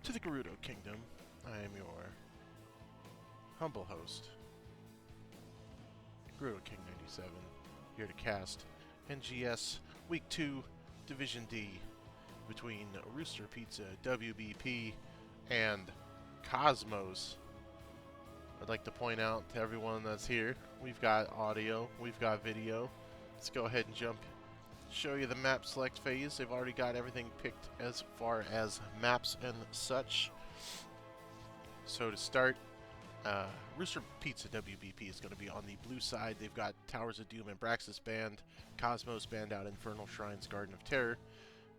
to the Gerudo Kingdom. I am your humble host, Gerudo King 97, here to cast NGS Week 2 Division D between Rooster Pizza, WBP, and Cosmos. I'd like to point out to everyone that's here, we've got audio, we've got video. Let's go ahead and show you the map select phase. They've already got everything picked as far as maps and such. So to start, Rooster Pizza WBP is going to be on the blue side. They've got Towers of Doom and Braxis banned, Cosmos banned out Infernal Shrines, Garden of Terror.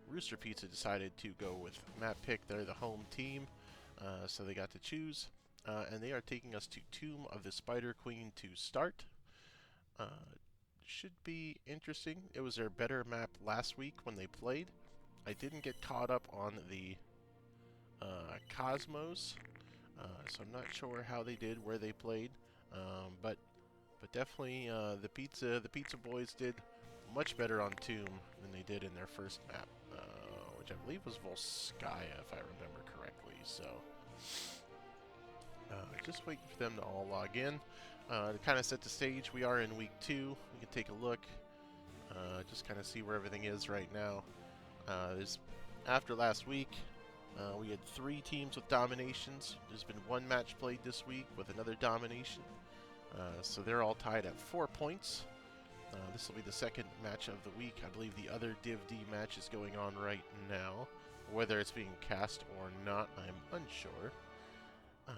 Rooster Pizza decided to go with map pick. They're the home team, so they got to choose. And they are taking us to Tomb of the Spider Queen to start. Should be interesting. It was their better map last week when they played. I didn't get caught up on the Cosmos, so I'm not sure how they did, where they played, but definitely the pizza boys did much better on Tomb than they did in their first map, which I believe was Volskaya, if I remember correctly. So just waiting for them to all log in. To kind of set the stage, we are in week 2. We can take a look, just kind of see where everything is right now. After last week, we had 3 teams with dominations. There's been 1 match played this week with another domination. So they're all tied at 4 points. This will be the second match of the week. I believe the other Div D match is going on right now. Whether it's being cast or not, I'm unsure. I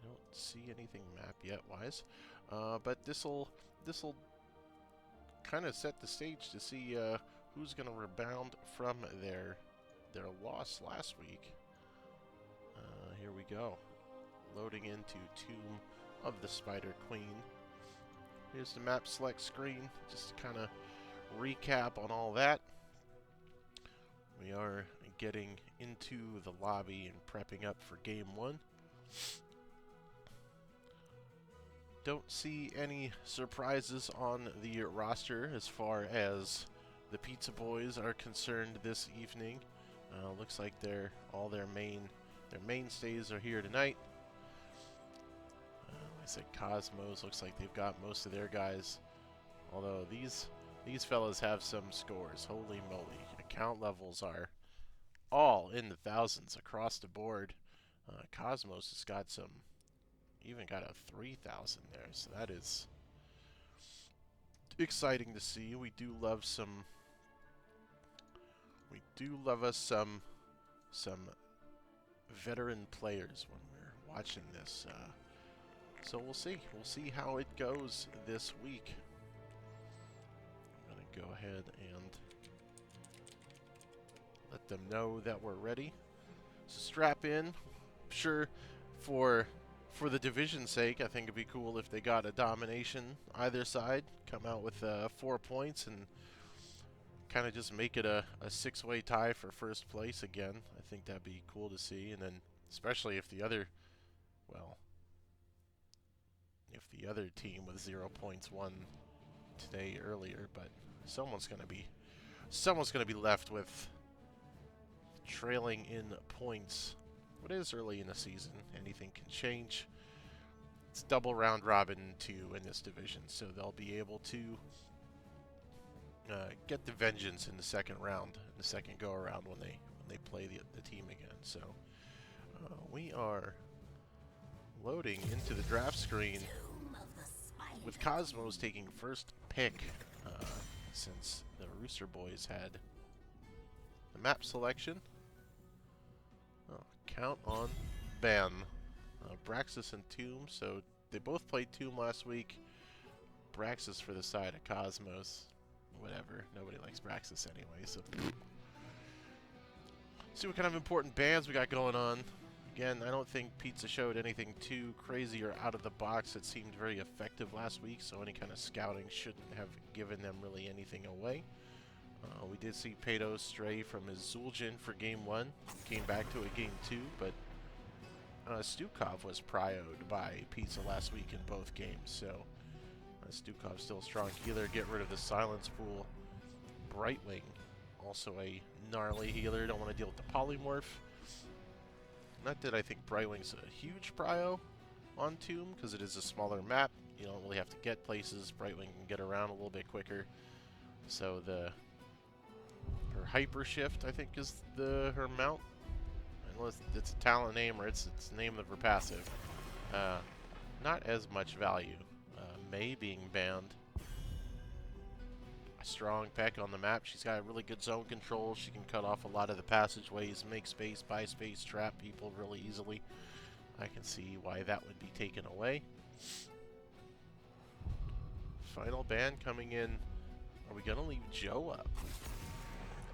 don't see anything map yet wise, but this'll kind of set the stage to see who's going to rebound from their loss last week. Here we go, loading into Tomb of the Spider Queen. Here's the map select screen, just to kind of recap on all that. We are getting into the lobby and prepping up for Game 1. Don't see any surprises on the roster as far as the Pizza Boys are concerned this evening. Looks like all their mainstays are here tonight. I said Cosmos, looks like they've got most of their guys. Although these fellas have some scores. Holy moly. Account levels are all in the thousands across the board. Cosmos has got even got a 3,000 there, so that is exciting to see. We do love us some veteran players when we're watching this. So we'll see how it goes this week. I'm gonna go ahead and let them know that we're ready. So strap in. I'm sure for the division's sake, I think it'd be cool if they got a domination either side, come out with 4 points, and kind of just make it a 6-way tie for first place again. I think that'd be cool to see, and then especially if the other team with 0 points won today earlier, but someone's gonna be left with trailing in points. It is early in the season. Anything can change. It's double round robin 2 in this division, so they'll be able to get the vengeance in the second round, in the second go around when they play the team again. So we are loading into the draft screen with Cosmos taking first pick, since the Rooster Boys had the map selection. Count on Ben. Braxis and Tomb, so they both played Tomb last week. Braxis for the side of Cosmos. Whatever, nobody likes Braxis anyway, so see what kind of important bans we got going on. Again, I don't think Pizza showed anything too crazy or out of the box. It seemed very effective last week, so any kind of scouting shouldn't have given them really anything away. We did see Pato stray from his Zul'jin for Game 1. Came back to it Game 2, but Stukov was prioed by Pizza last week in both games, so Stukov's still a strong healer. Get rid of the Silence Pool. Brightwing, also a gnarly healer. Don't want to deal with the Polymorph. Not that I think Brightwing's a huge prio on Tomb, because it is a smaller map. You don't really have to get places. Brightwing can get around a little bit quicker. So her Hyper Shift, I think, is her mount. Unless it's a talent name or it's the name of her passive. Not as much value. Mei being banned. A strong Peck on the map. She's got really good zone control. She can cut off a lot of the passageways, make space, buy space, trap people really easily. I can see why that would be taken away. Final ban coming in. Are we going to leave Joe up?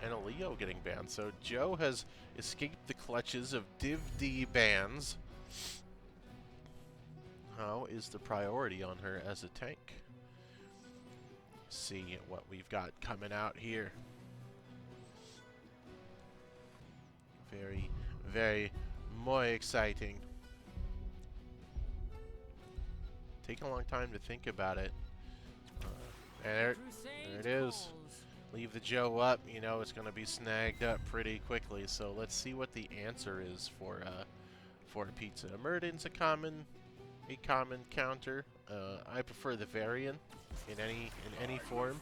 And a Leo getting banned. So Joe has escaped the clutches of Div D bans. How is the priority on her as a tank? See what we've got coming out here. Very, very more exciting. Taking a long time to think about it. And there it is. Leave the Joe up, you know it's going to be snagged up pretty quickly. So let's see what the answer is for Pizza. Murden's a common counter. I prefer the Varian in any form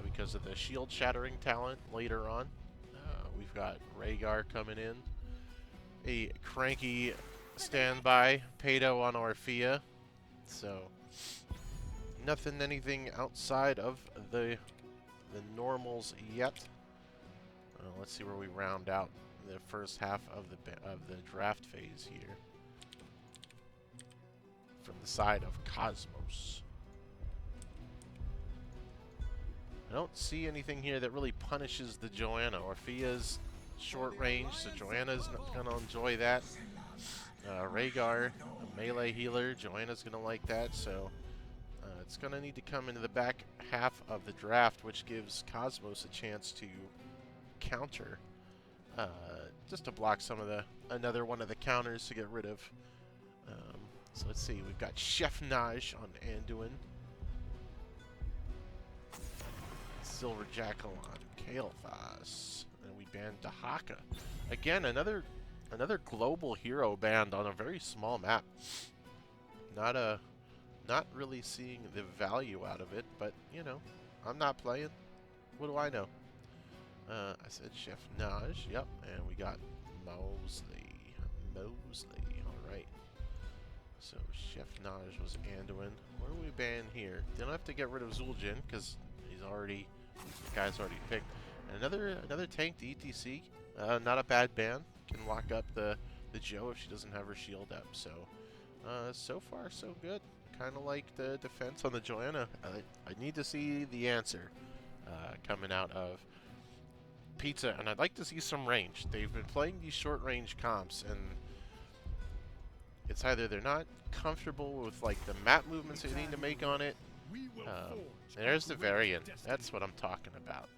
because of the shield shattering talent later on. We've got Rhaegar coming in. A cranky standby Pedo on Orphea. So anything outside of the normals yet. Let's see where we round out the first half of the draft phase here. From the side of Cosmos. I don't see anything here that really punishes the Joanna. Orphea's short range, so Joanna's not going to enjoy that. Rhaegar, a melee healer, Joanna's going to like that, so it's going to need to come into the back half of the draft, which gives Cosmos a chance to counter. Just to block some of another one of the counters to get rid of. So let's see, we've got Chef Naj on Anduin. Silver Jackal on Kael'thas. And we banned Dahaka. Again, another global hero banned on a very small map. Not really seeing the value out of it, but you know, I'm not playing. What do I know? I said Chef Naj, yep, and we got Mosley. Alright. So Chef Naj was Anduin. What do we ban here? Don't have to get rid of Zul'jin, because the guy's already picked. Another tank to ETC. Not a bad ban. Can lock up the Joe if she doesn't have her shield up. So, so far so good. Kind of like the defense on the Joanna. I need to see the answer coming out of Pizza, and I'd like to see some range. They've been playing these short range comps, and it's either they're not comfortable with like the map movements they need to make on it. And there's the Variant. That's what I'm talking about.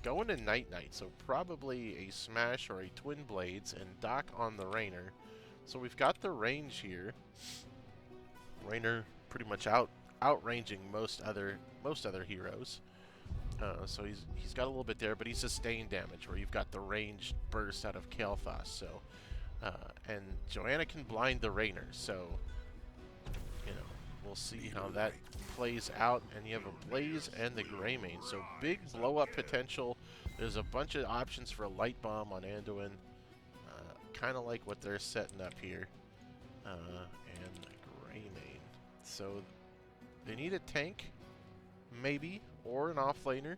Going to Night, so probably a Smash or a Twin Blades and Doc on the Raynor. So we've got the range here. Raynor pretty much outranging most other heroes. So he's got a little bit there, but he's sustained damage where you've got the ranged burst out of Kael'thas. So and Joanna can blind the Raynor. So you know, we'll see how that plays out. And you have a Blaze and the Greymane. So big blow up potential. There's a bunch of options for a Light Bomb on Anduin. Kind of like what they're setting up here. And Greymane. So they need a tank, maybe, or an offlaner,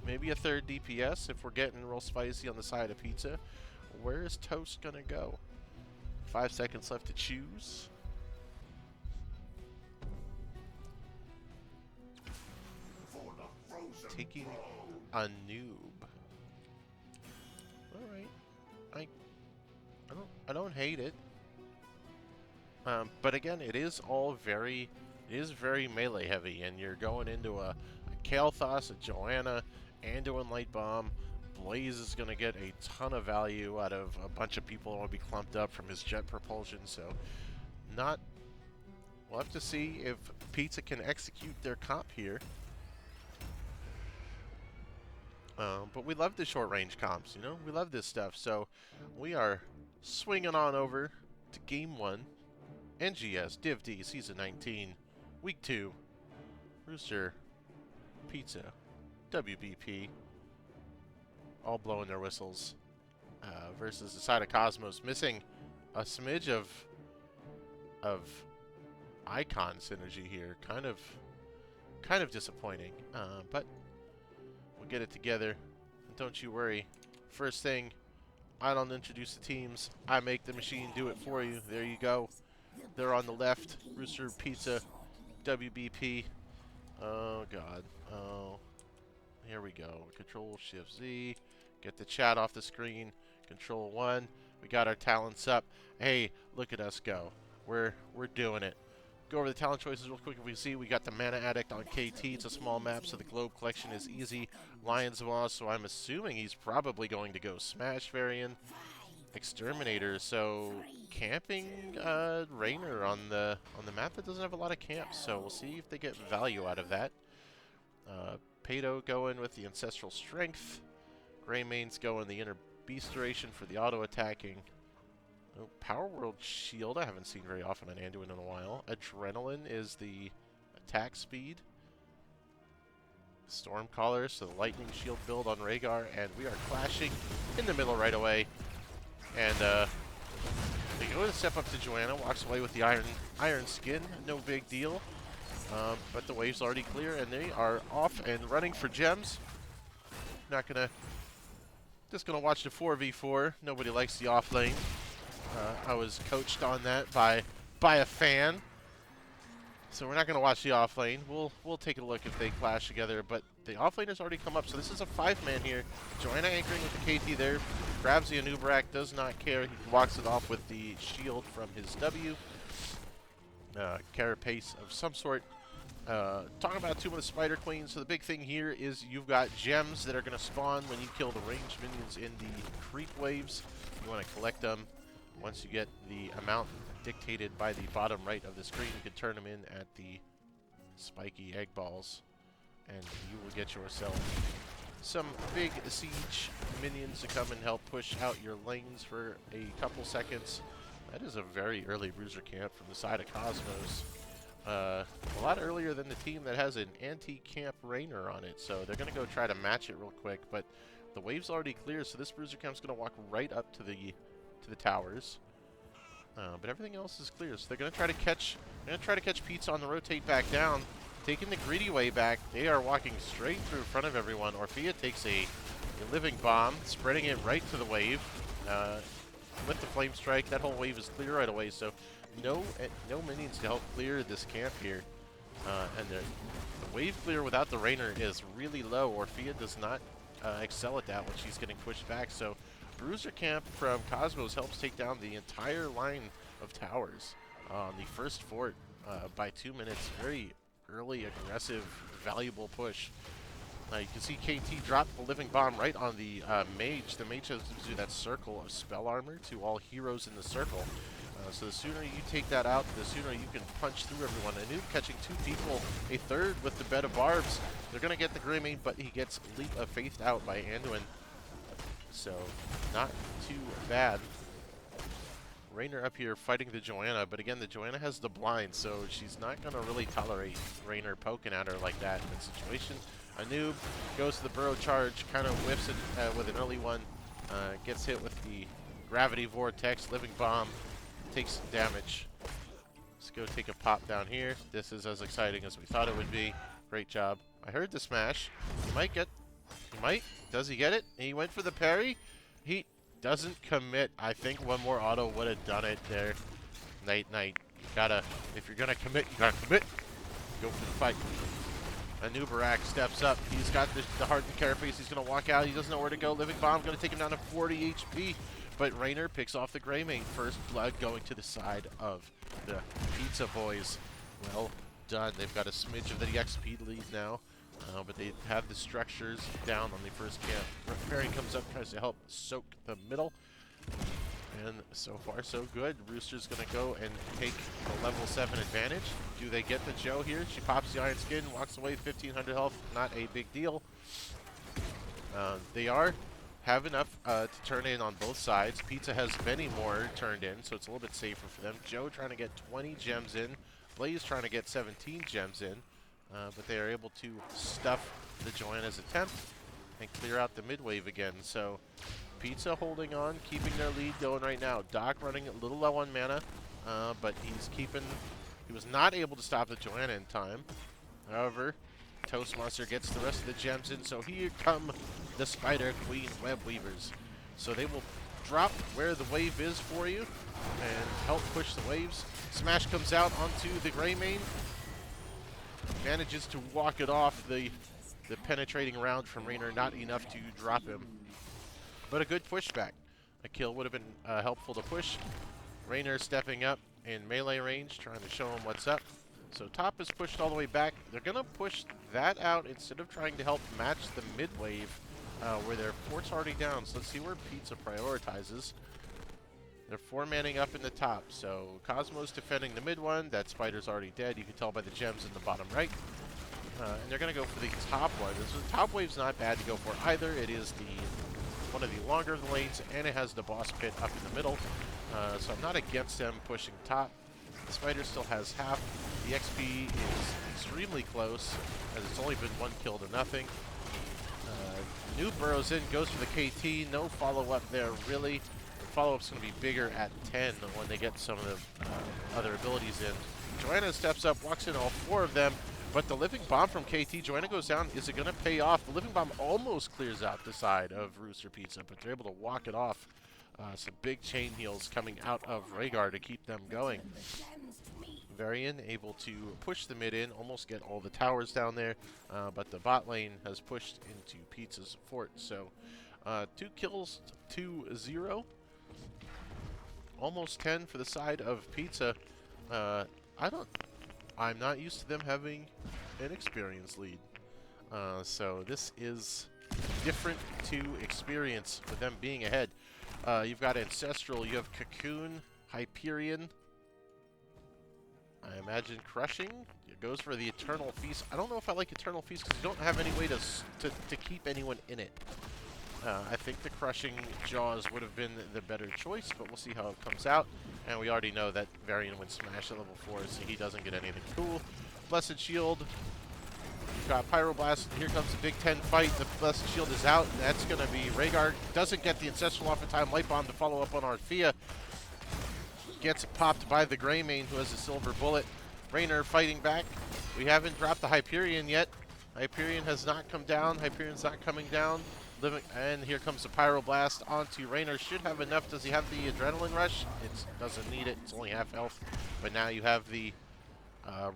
maybe a third DPS if we're getting real spicy on the side of Pizza. Where is Toast gonna go? 5 seconds left to choose. Taking a noob. All right, I don't hate it. But again, it is very melee heavy, and you're going into a Kael'thas, a Joanna, Anduin Light Bomb. Blaze is going to get a ton of value out of a bunch of people who will be clumped up from his jet propulsion. So, we'll have to see if Pizza can execute their comp here. But we love the short-range comps, you know? We love this stuff. So we are swinging on over to Game 1. NGS, Div D, Season 19, Week 2. Rooster, Pizza, WBP, all blowing their whistles. Versus the side of Cosmos, missing a smidge of icon synergy here. Kind of disappointing. But we'll get it together. And don't you worry. First thing, I don't introduce the teams. I make the machine do it for you. There you go. They're on the left. Rooster, Pizza, WBP. Oh, God. Oh. Here we go. Control-Shift-Z. Get the chat off the screen. Control-1. We got our talents up. Hey, look at us go. We're doing it. Go over the talent choices real quick. If we see, we got the Mana Addict on KT. It's a small map, so the globe collection is easy. Lion's Maw, so I'm assuming he's probably going to go Smash variant. Exterminator, so camping Rainer on the map that doesn't have a lot of camps, so we'll see if they get value out of that. Pato going with the Ancestral Strength. Greymane's going the Inner Beast Duration for the auto-attacking. Oh, Power World Shield I haven't seen very often on Anduin in a while. Adrenaline is the attack speed. Stormcaller, so the Lightning Shield build on Rhaegar, and we are clashing in the middle right away. And they go to step up to Joanna, walks away with the iron skin, no big deal. But the wave's already clear, and they are off and running for gems. Just gonna watch the 4v4. Nobody likes the off lane. I was coached on that by a fan. So we're not gonna watch the off lane. We'll take a look if they clash together. But the off lane has already come up, so this is a 5-man here. Joanna anchoring with the KT there. Grabs the Anubarak, does not care. He walks it off with the shield from his W. Carapace of some sort. Talking about two of the Spider Queens, so the big thing here is you've got gems that are going to spawn when you kill the ranged minions in the creep waves. You want to collect them. Once you get the amount dictated by the bottom right of the screen, you can turn them in at the spiky egg balls, and you will get yourself some big siege minions to come and help push out your lanes for a couple seconds. That is a very early bruiser camp from the side of Cosmos. A lot earlier than the team that has an anti-camp Rainer on it, so they're going to go try to match it real quick, but the wave's already clear, so this bruiser camp's going to walk right up to the towers. But everything else is clear, so they're going to try to catch Pizza on the rotate back down, taking the greedy way back. They are walking straight through in front of everyone. Orphea takes a living bomb, spreading it right to the wave. With the flame strike, that whole wave is clear right away, so no minions to help clear this camp here. And the wave clear without the Rainer is really low. Orphea does not excel at that when she's getting pushed back, so bruiser camp from Cosmos helps take down the entire line of towers on the first fort by 2 minutes. Very early, aggressive, valuable push. You can see KT drop the living bomb right on the mage. The mage has to do that circle of spell armor to all heroes in the circle. So the sooner you take that out, the sooner you can punch through everyone. Anub catching 2 people, a third with the bed of barbs. They're going to get the Greymane, but he gets Leap of Faith out by Anduin. So not too bad. Rainer up here fighting the Joanna, but again, the Joanna has the blind, so she's not going to really tolerate Rainer poking at her like that in that situation. Anub goes to the burrow charge, kind of whiffs it with an early one, gets hit with the gravity vortex, living bomb, takes some damage. Let's go take a pop down here. This is as exciting as we thought it would be. Great job. I heard the smash. Does he get it? He went for the parry. He doesn't commit. I think one more auto would have done it there. Night. You gotta, if you're gonna commit, you gotta commit. Go for the fight. Anubarak steps up. He's got the hardened carapace. He's gonna walk out. He doesn't know where to go. Living bomb gonna take him down to 40 HP. But Rainer picks off the Greymane. First blood going to the side of the Pizza Boys. Well done. They've got a smidge of the XP lead now. But they have the structures down on the first camp. Perry comes up, tries to help soak the middle. And so far, so good. Rooster's going to go and take the level 7 advantage. Do they get the Joe here? She pops the Iron Skin, walks away, 1,500 health. Not a big deal. They have enough to turn in on both sides. Pizza has many more turned in, so it's a little bit safer for them. Joe trying to get 20 gems in. Blaze trying to get 17 gems in. But they are able to stuff the Joanna's attempt and clear out the mid-wave again. So Pizza holding on, keeping their lead going right now. Doc running a little low on mana, but he was not able to stop the Joanna in time. However, Toastmaster gets the rest of the gems in, so here come the Spider Queen Web Weavers. So they will drop where the wave is for you and help push the waves. Smash comes out onto the Greymane. Manages to walk it off. The penetrating round from Raynor, not enough to drop him. But a good pushback. A kill would have been helpful to push. Raynor stepping up in melee range, trying to show him what's up. So top is pushed all the way back. They're going to push that out instead of trying to help match the mid wave where their fort's already down. So let's see where Pizza prioritizes. They're 4-manning up in the top. So Cosmo's defending the mid one. That Spider's already dead. You can tell by the gems in the bottom right. And they're going to go for the top one. The top wave's not bad to go for either. It is one of the longer lanes, and it has the boss pit up in the middle. So I'm not against them pushing top. The Spider still has half. The XP is extremely close, as it's only been 1 kill to nothing. Noob burrows in, goes for the KT. No follow-up there, really. The follow-up's going to be bigger at 10 when they get some of the other abilities in. Joanna steps up, walks in all 4 of them, but the Living Bomb from KT, Joanna goes down. Is it going to pay off? The Living Bomb almost clears out the side of Rooster Pizza, but they're able to walk it off. Some big chain heals coming out of Rhaegar to keep them going. Varian able to push the mid in, almost get all the towers down there, but the bot lane has pushed into Pizza's fort. So 2 kills to 0. Almost 10 for the side of Pizza. I'm not used to them having an experience lead. So this is different to experience with them being ahead. You've got Ancestral, you have Cocoon, Hyperion. I imagine Crushing. It goes for the Eternal Feast. I don't know if I like Eternal Feast because you don't have any way to keep anyone in it. I think the Crushing Jaws would have been the better choice, but we'll see how it comes out. And we already know that Varian wins Smash at level 4, so he doesn't get anything cool. Blessed Shield. You've got Pyroblast. Here comes the Big 10 fight. The Blessed Shield is out. That's going to be Rhaegar. Doesn't get the Ancestral off in time. Light Bomb to follow up on Arthea. Gets popped by the Greymane, who has a silver bullet. Raynor fighting back. We haven't dropped the Hyperion yet. Hyperion has not come down. Hyperion's not coming down. And here comes the Pyroblast onto Raynor. Should have enough. Does he have the Adrenaline Rush? It doesn't need it. It's only half health. But now you have the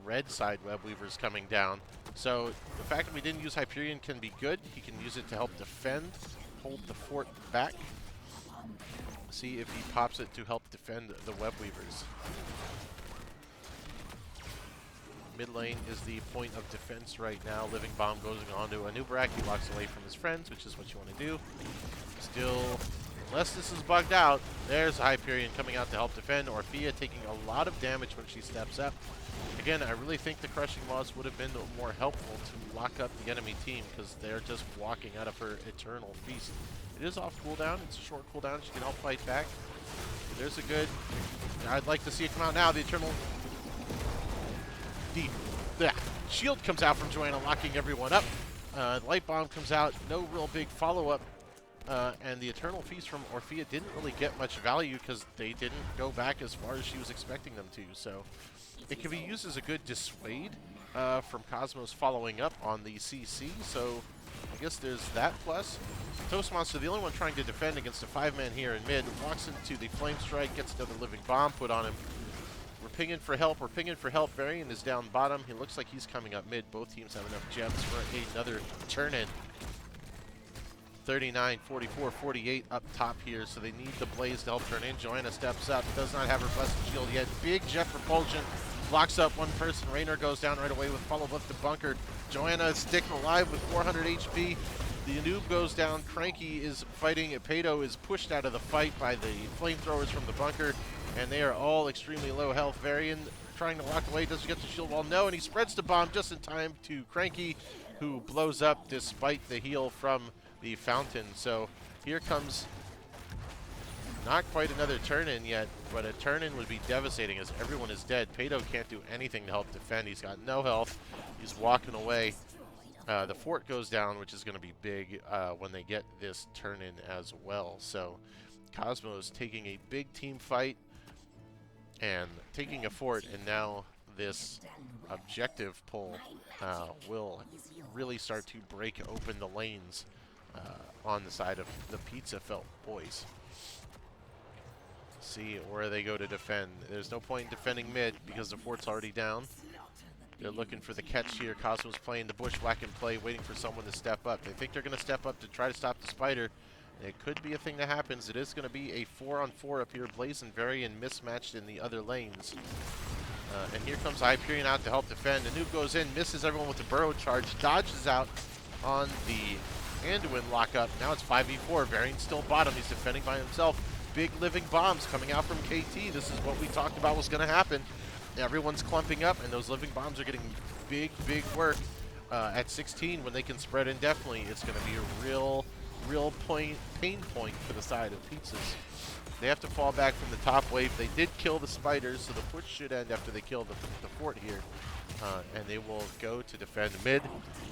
red side Web Weavers coming down. So the fact that we didn't use Hyperion can be good. He can use it to help defend, hold the fort back. See if he pops it to help defend the Web Weavers. Mid lane is the point of defense right now. Living Bomb goes on to Anubarak. He walks away from his friends, which is what you want to do. Still, unless this is bugged out, there's Hyperion coming out to help defend. Orphea taking a lot of damage when she steps up. Again, I really think the Crushing Laws would have been more helpful to lock up the enemy team because they're just walking out of her Eternal Feast. It is off cooldown. It's a short cooldown. She can help fight back. There's a good... I'd like to see it come out now. The Eternal... The shield comes out from Joanna, locking everyone up. Light Bomb comes out. No real big follow-up. And the Eternal Feast from Orphea didn't really get much value because they didn't go back as far as she was expecting them to. So it can be used as a good dissuade from Cosmos following up on the CC. So I guess there's that plus. Toastmaster, the only one trying to defend against a 5-man here in mid, walks into the Flame Strike, gets another Living Bomb put on him. We're pinging for help. We're pinging for help. Varian is down bottom. He looks like he's coming up mid. Both teams have enough gems for another turn-in. 39, 44, 48 up top here, so they need the Blaze to help turn in. Joanna steps up. Does not have her Blessed Shield yet. Big Jet Propulsion blocks up one person. Raynor goes down right away with follow-up to Bunker. Joanna is sticking alive with 400 HP. The noob goes down. Cranky is fighting. Pedo is pushed out of the fight by the flamethrowers from the bunker, and they are all extremely low health. Varian trying to walk away, doesn't get the shield wall. No, and he spreads the bomb just in time to Cranky, who blows up despite the heal from the fountain. So here comes not quite another turn-in yet, but a turn-in would be devastating as everyone is dead. Pato can't do anything to help defend. He's got no health. He's walking away. The fort goes down, which is going to be big when they get this turn-in as well. So Cosmos taking a big team fight and taking a fort, and now this objective pull will really start to break open the lanes on the side of the Pizza Felt boys. See where they go to defend. There's no point in defending mid because the fort's already down. They're looking for the catch here. Cosmos playing the bushwhacking play, waiting for someone to step up. They think they're going to step up to try to stop the spider. It could be a thing that happens. It is going to be a 4-on-4 up here. Blaze and Varian mismatched in the other lanes. And here comes Hyperion out to help defend. The noob goes in, misses everyone with the burrow charge, dodges out on the Anduin lockup. Now it's 5v4. Varian still bottom. He's defending by himself. Big living bombs coming out from KT. This is what we talked about was going to happen. Everyone's clumping up, and those living bombs are getting big work. At 16, when they can spread indefinitely, it's going to be a real pain point for the side of Pizzas. They have to fall back from the top wave. They did kill the spiders, so the push should end after they kill the fort here. And they will go to defend mid.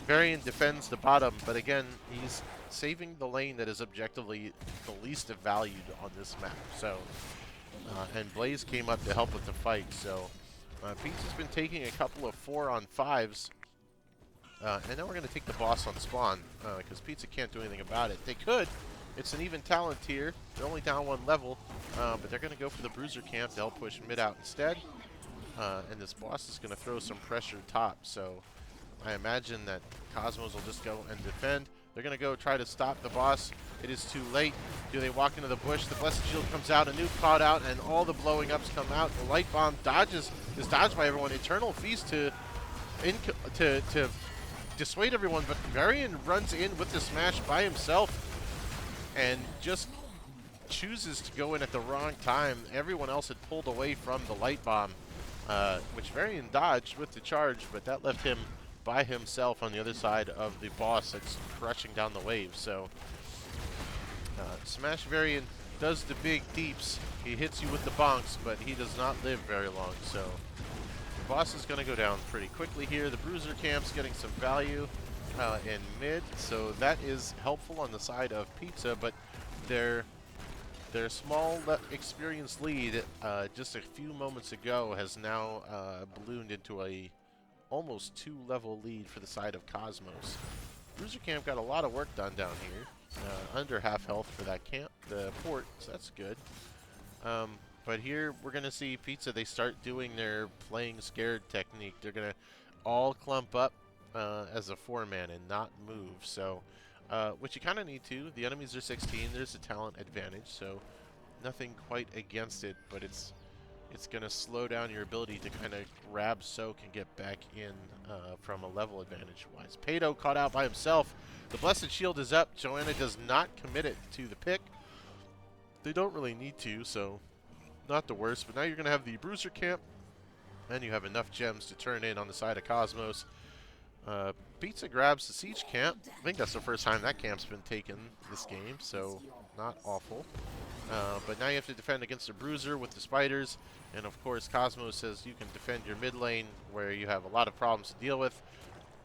Varian defends the bottom, but again, he's saving the lane that is objectively the least valued on this map. So, and Blaze came up to help with the fight. So, Pizza's been taking a couple of 4-on-5s. And now we're going to take the boss on spawn, because Pizza can't do anything about it. They could. It's an even talent tier. They're only down 1 level, but they're going to go for the Bruiser camp to help push mid out instead. And this boss is going to throw some pressure top, so I imagine that Cosmos will just go and defend. They're going to go try to stop the boss. It is too late. Do they walk into the bush? The Blessed Shield comes out, a nuke caught out, and all the blowing ups come out. The Light Bomb is dodged by everyone. Eternal Feast to dissuade everyone, but Varian runs in with the smash by himself and just chooses to go in at the wrong time. Everyone else had pulled away from the Light Bomb, which Varian dodged with the charge, but that left him by himself on the other side of the boss that's crushing down the wave. So Smash Varian does the big deeps. He hits you with the bonks, but he does not live very long. So the boss is going to go down pretty quickly here. The Bruiser camp's getting some value in mid, so that is helpful on the side of Pizza, but their small experience lead just a few moments ago has now ballooned into a almost 2-level lead for the side of Cosmos. Bruiser camp got a lot of work done down here. Under half health for that camp, the port, so that's good. But here we're going to see Pizza, they start doing their playing scared technique. They're going to all clump up as a 4-man and not move. So, which you kind of need to. The enemies are 16. There's a talent advantage, so nothing quite against it, but it's going to slow down your ability to kind of grab soak and get back in from a level advantage-wise. Pato caught out by himself. The Blessed Shield is up. Joanna does not commit it to the pick. They don't really need to, so not the worst. But now you're going to have the Bruiser camp, and you have enough gems to turn in on the side of Cosmos. Pizza grabs the Siege camp. I think that's the first time that camp's been taken this game, so not awful. But now you have to defend against the Bruiser with the spiders. And of course, Cosmos says you can defend your mid lane where you have a lot of problems to deal with.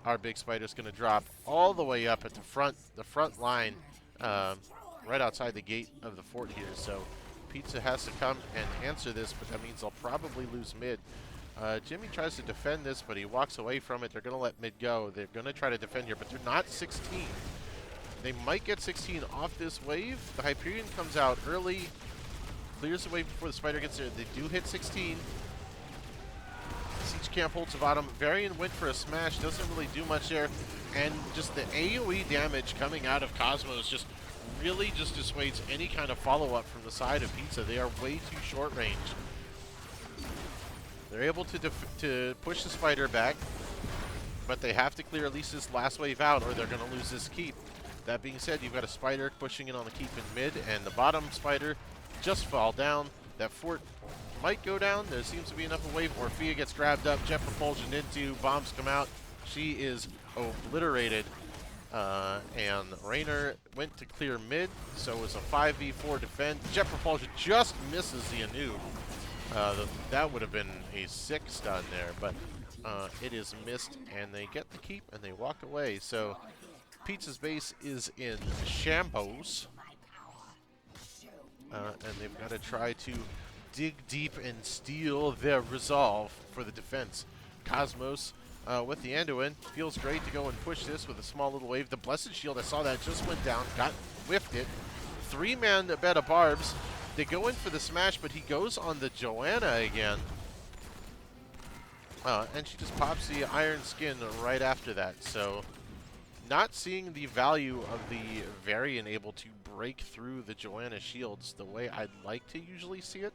Our big spider's going to drop all the way up at the front line, right outside the gate of the fort here. So Pizza has to come and answer this, but that means they'll probably lose mid. Jimmy tries to defend this, but he walks away from it. They're going to let mid go. They're going to try to defend here, but they're not 16. They might get 16 off this wave. The Hyperion comes out early, clears the wave before the spider gets there. They do hit 16. Siege camp holds the bottom. Varian went for a smash, doesn't really do much there. And just the AoE damage coming out of Cosmos just really just dissuades any kind of follow-up from the side of Pizza. They are way too short range. They're able to push the spider back, but they have to clear at least this last wave out or they're going to lose this keep. That being said, you've got a spider pushing in on the keep in mid, and the bottom spider just fall down. That fort might go down. There seems to be enough of a wave. Orphea gets grabbed up, jet propulsion into, bombs come out. She is obliterated. And Raynor went to clear mid, so it was a 5v4 defend. Jet Propulsion just misses the Anu. That would have been a sick stun there, but it is missed, and they get the keep, and they walk away. So Pizza's base is in shambles, and they've got to try to dig deep and steal their resolve for the defense. Cosmos with the Anduin feels great to go and push this with a small little wave. The Blessed Shield, I saw that, just went down, whiffed it. 3-man bed of barbs. They go in for the smash, but he goes on the Joanna again. And she just pops the Iron Skin right after that. So not seeing the value of the Varian able to break through the Joanna shields the way I'd like to usually see it.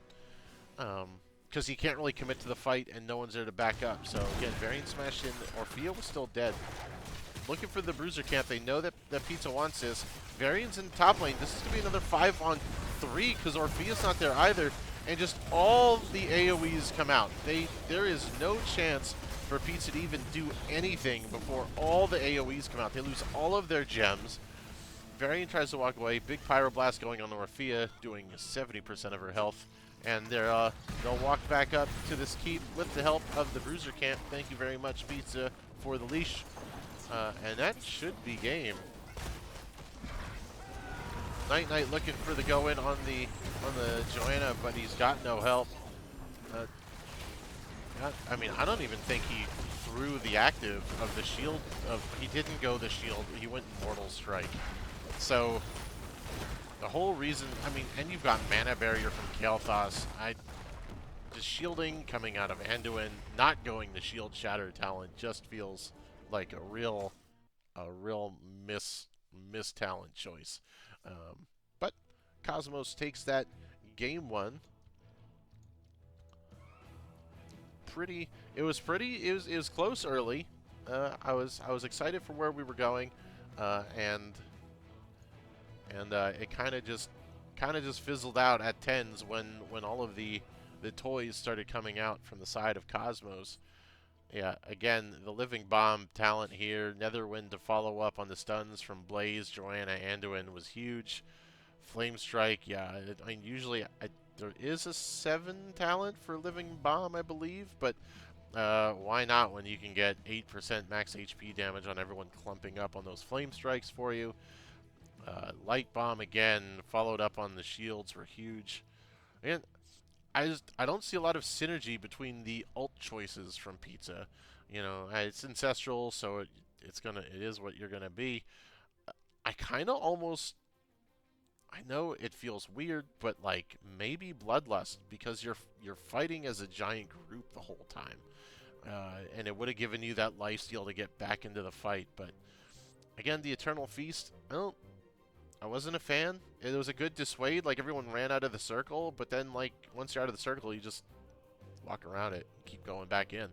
Because he can't really commit to the fight and no one's there to back up. So again, Varian smashed in. Orphea was still dead. Looking for the Bruiser camp. They know that Pizza wants this. Varian's in the top lane. This is going to be another 5-on-3 because Orphea's not there either. And just all the AoEs come out. There is no chance for Pizza to even do anything before all the AoEs come out. They lose all of their gems. Varian tries to walk away. Big Pyroblast going on Orphea, doing 70% of her health. And they'll walk back up to this keep with the help of the Bruiser camp. Thank you very much, Pizza, for the leash. And that should be game. Night looking for the go in on the Joanna, but he's got no help. I mean, I don't even think he threw the active of the shield. He didn't go the shield. He went Mortal Strike. So the whole reason, I mean, and you've got Mana Barrier from Kael'thas. Just shielding coming out of Anduin, not going the Shield Shatter talent just feels like a real miss talent choice. But Cosmos takes that game one. It was close early. I was excited for where we were going, and it kind of just fizzled out at 10s when all of the toys started coming out from the side of Cosmos. Yeah, again, the Living Bomb talent here. Netherwind to follow up on the stuns from Blaze, Joanna, Anduin was huge. Flame Strike, yeah. I mean, usually there is a 7 talent for Living Bomb, I believe, but why not when you can get 8% max HP damage on everyone clumping up on those Flame Strikes for you. Light Bomb, again, followed up on the shields were huge. And I don't see a lot of synergy between the ult choices from Pizza. You know, it's ancestral, so it is what you're gonna be. I kind of almost, I know it feels weird, but like maybe Bloodlust, because you're fighting as a giant group the whole time, and it would have given you that lifesteal to get back into the fight. But again, the Eternal Feast, I wasn't a fan. It was a good dissuade, like everyone ran out of the circle, but then like once you're out of the circle, you just walk around it, keep going back in.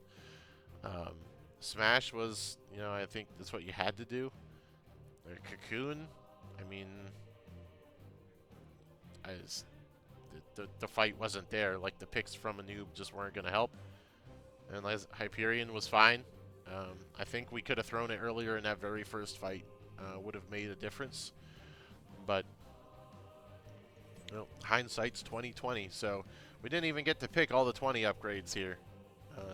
Smash was, you know, I think that's what you had to do. Cocoon, I mean, the fight wasn't there. Like the picks from a noob just weren't going to help. And Hyperion was fine. I think we could have thrown it earlier in that very first fight. Would have made a difference. But well, hindsight's 20/20, so we didn't even get to pick all the 20 upgrades here.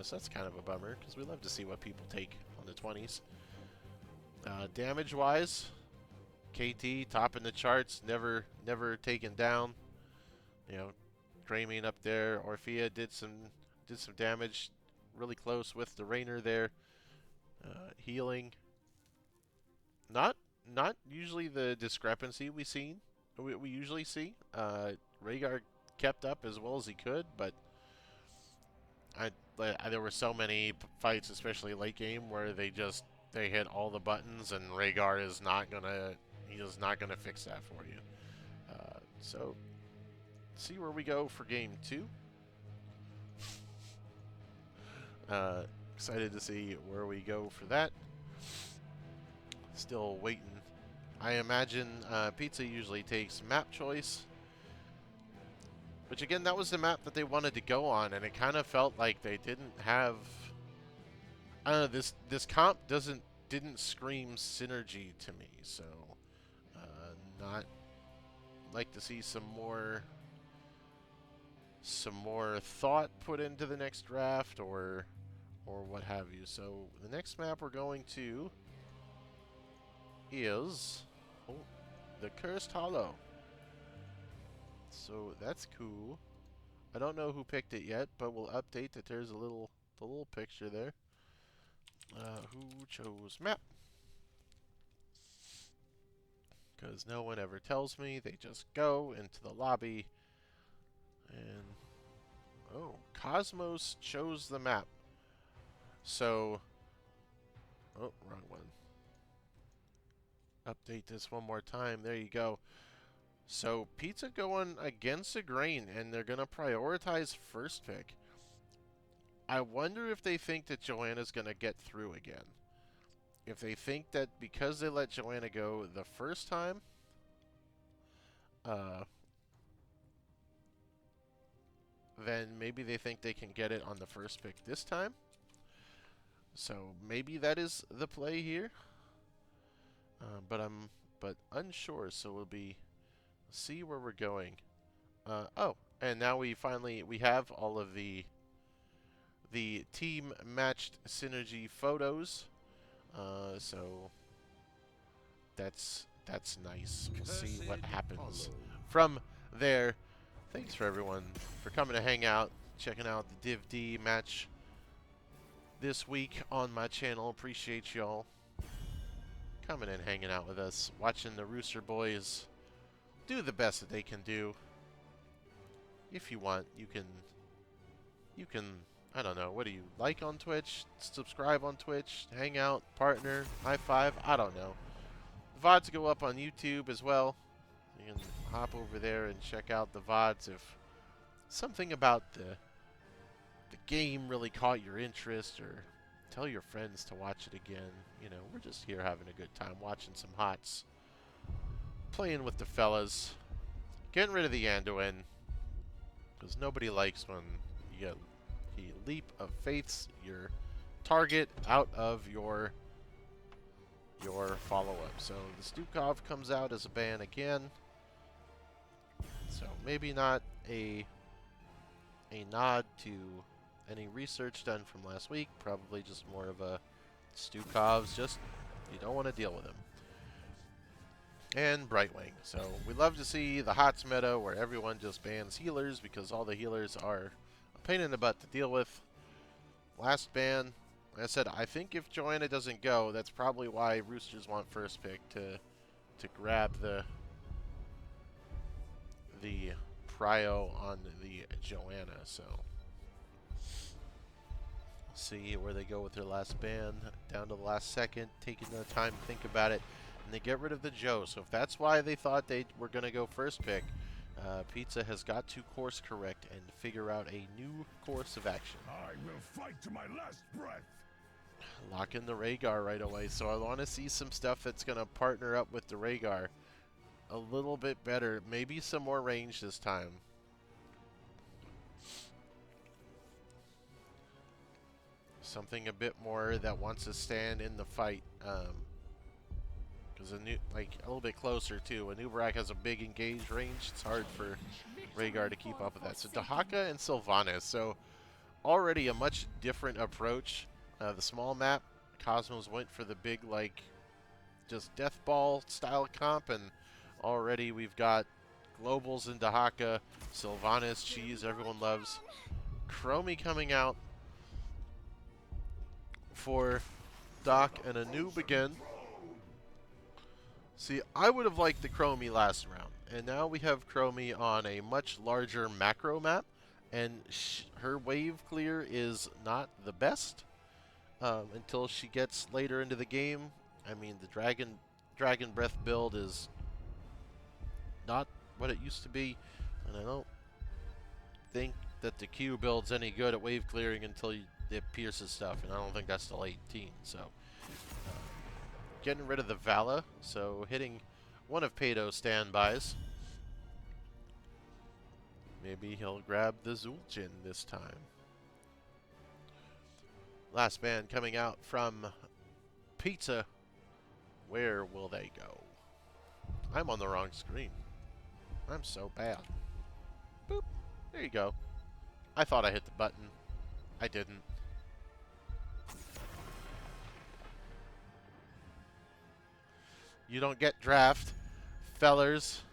So that's kind of a bummer, because we love to see what people take on the 20s. Damage-wise, KT topping the charts, never taken down. You know, Grameen up there. Orphea did some damage, really close with the Raynor there. Healing, not usually the discrepancy we usually see. Rhaegar kept up as well as he could, but there were so many fights, especially late game, where they hit all the buttons, and Rhaegar is not gonna fix that for you. So see where we go for game 2. Excited to see where we go for that. Still waiting. I imagine Pizza usually takes map choice, which again, that was the map that they wanted to go on, and it kind of felt like they didn't have. I don't know. This comp doesn't didn't scream synergy to me. So, not like to see some more thought put into the next draft or what have you. So the next map we're going to is the Cursed Hollow. So that's cool. I don't know who picked it yet, but we'll update that there's the little picture there. Who chose map? Because no one ever tells me. They just go into the lobby and oh, Cosmos chose the map. So, oh, wrong one. Update this one more time. There you go. So, Pizza going against the grain, and they're going to prioritize first pick. I wonder if they think that Joanna's going to get through again. If they think that because they let Joanna go the first time, then maybe they think they can get it on the first pick this time. So maybe that is the play here. But I'm unsure, so we'll see where we're going. Oh, and now we have all of the team matched synergy photos. So that's nice. We'll see what happens from there. Thanks for everyone for coming to hang out, checking out the Div D match this week on my channel. Appreciate y'all coming and hanging out with us, watching the Rooster boys do the best that they can do. If you want, you can I don't know, what do you like on Twitch? Subscribe on Twitch, hang out, partner, high five, I don't know. The VODs go up on YouTube as well. You can hop over there and check out the VODs if something about the game really caught your interest, or tell your friends to watch it again. You know, we're just here having a good time, watching some HOTS, playing with the fellas, getting rid of the Anduin, because nobody likes when you leap of faiths your target out of your follow-up. So the Stukov comes out as a ban again. So maybe not a nod to any research done from last week. Probably just more of a Stukov's just, you don't want to deal with him. And Brightwing. So we love to see the HOTS meta where everyone just bans healers because all the healers are a pain in the butt to deal with. Last ban, like I said, I think if Joanna doesn't go, that's probably why Roosters want first pick to grab the prio on the Joanna. So see where they go with their last ban, down to the last second, taking their time to think about it, and they get rid of the Joe. So if that's why they thought they were going to go first pick, Pizza has got to course correct and figure out a new course of action. I will fight to my last breath. Lock in the Rhaegar right away. So I want to see some stuff that's going to partner up with the Rhaegar a little bit better. Maybe some more range this time. Something a bit more that wants to stand in the fight. Because a little bit closer too. Anubarak has a big engaged range. It's hard for Rhaegar to keep up with that. So Dahaka and Sylvanas. So already a much different approach. The small map, Cosmos went for the big, like, just death ball style comp, and already we've got globals in Dahaka, Sylvanas, cheese everyone loves. Chromie coming out for Doc and Anub again. See, I would have liked the Chromie last round, and now we have Chromie on a much larger macro map, and her wave clear is not the best until she gets later into the game. I mean, the Dragon Breath build is not what it used to be, and I don't think that the Q build's any good at wave clearing until it pierces stuff, and I don't think that's till 18, so... getting rid of the Vala, so hitting one of Pato's standbys. Maybe he'll grab the Zul'jin this time. Last ban coming out from Pizza, where will they go? I'm on the wrong screen. I'm so bad. Boop. There you go. I thought I hit the button. I didn't. You don't get draft, fellers.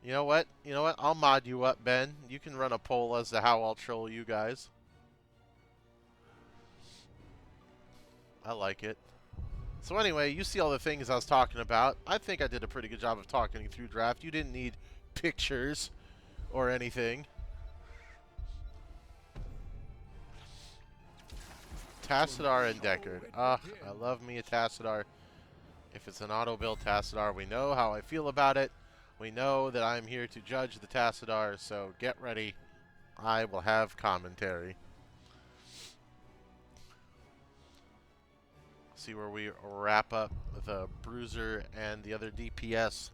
You know what? You know what? I'll mod you up, Ben. You can run a poll as to how I'll troll you guys. I like it. So anyway, you see all the things I was talking about. I think I did a pretty good job of talking you through draft. You didn't need pictures or anything. Tassadar and Deckard. I love me a Tassadar. If it's an auto-build Tassadar, we know how I feel about it. We know that I'm here to judge the Tassadar, so get ready. I will have commentary. See where we wrap up the Bruiser and the other DPS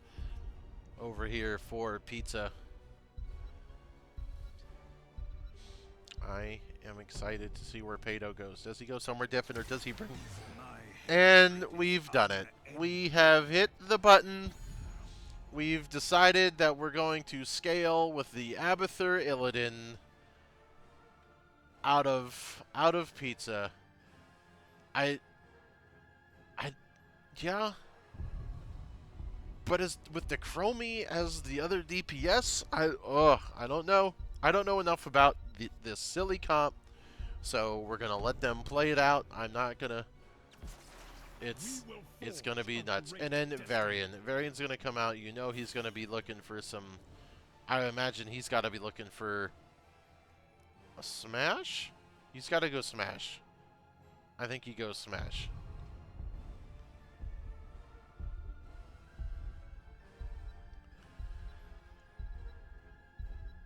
over here for Pizza. I am excited to see where Pato goes. Does he go somewhere different, or does he bring... And we've done it. We have hit the button. We've decided that we're going to scale with the Abathur Illidan out of Pizza. Yeah. But as with the Chromie as the other DPS, I don't know. I don't know enough about this silly comp, so we're gonna let them play it out. I'm not gonna. It's gonna be nuts. And then Varian. Varian's gonna come out. You know he's gonna be looking for some. I imagine he's got to be looking for a Smash. He's got to go Smash. I think he goes Smash.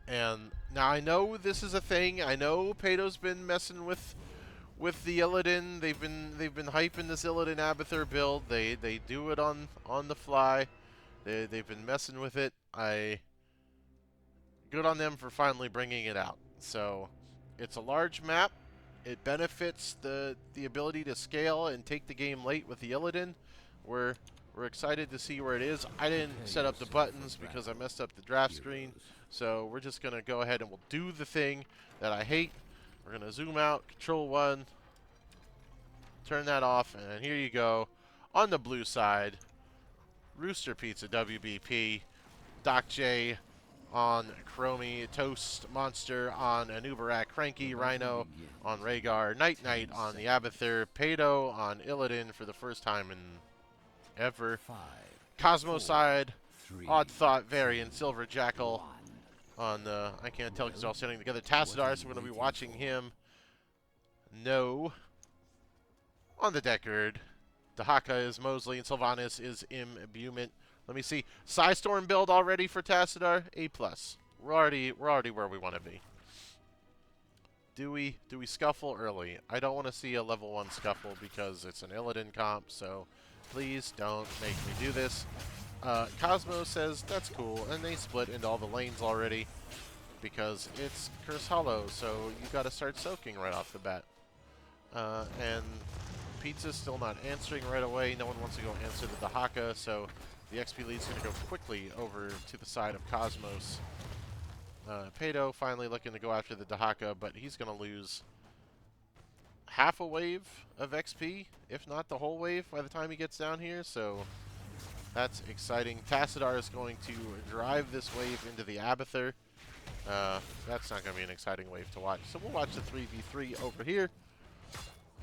And now I know this is a thing. I know Pato's been messing with the Illidan. They've been hyping this Illidan Abathur build. They do it on the fly. They've been messing with it. Good on them for finally bringing it out. So it's a large map. It benefits the ability to scale and take the game late with the Illidan. We're excited to see where it is. I didn't set up the buttons because I messed up the draft screen. So we're just going to go ahead and we'll do the thing that I hate. We're going to zoom out, Control 1, turn that off, and here you go. On the blue side, Rooster Pizza WBP, Doc J on Chromie, Toast Monster on Anubarak, Cranky Rhino on Rhaegar, Night Knight on the Abathur, Pato on Illidan for the first time in ever. Cosmo side, Odd Thought, Varian, Silver Jackal on the, I can't tell because they're all sitting together, Tassadar, so we're going to be watching him. No. On the Deckard, Dahaka is Mosley, and Sylvanas is Imbuement. Let me see. Psystorm build already for Tassadar, A+. We're already where we want to be. Do we scuffle early? I don't want to see a level 1 scuffle because it's an Illidan comp, so please don't make me do this. Cosmo says that's cool, and they split into all the lanes already because it's Curse Hollow, so you got to start soaking right off the bat. And Pizza's still not answering right away. No one wants to go answer the Dahaka, so the XP lead's going to go quickly over to the side of Cosmos. Pato finally looking to go after the Dahaka, but he's going to lose half a wave of XP, if not the whole wave, by the time he gets down here, so that's exciting. Tassadar is going to drive this wave into the Abathur. That's not going to be an exciting wave to watch, so we'll watch the 3v3 over here.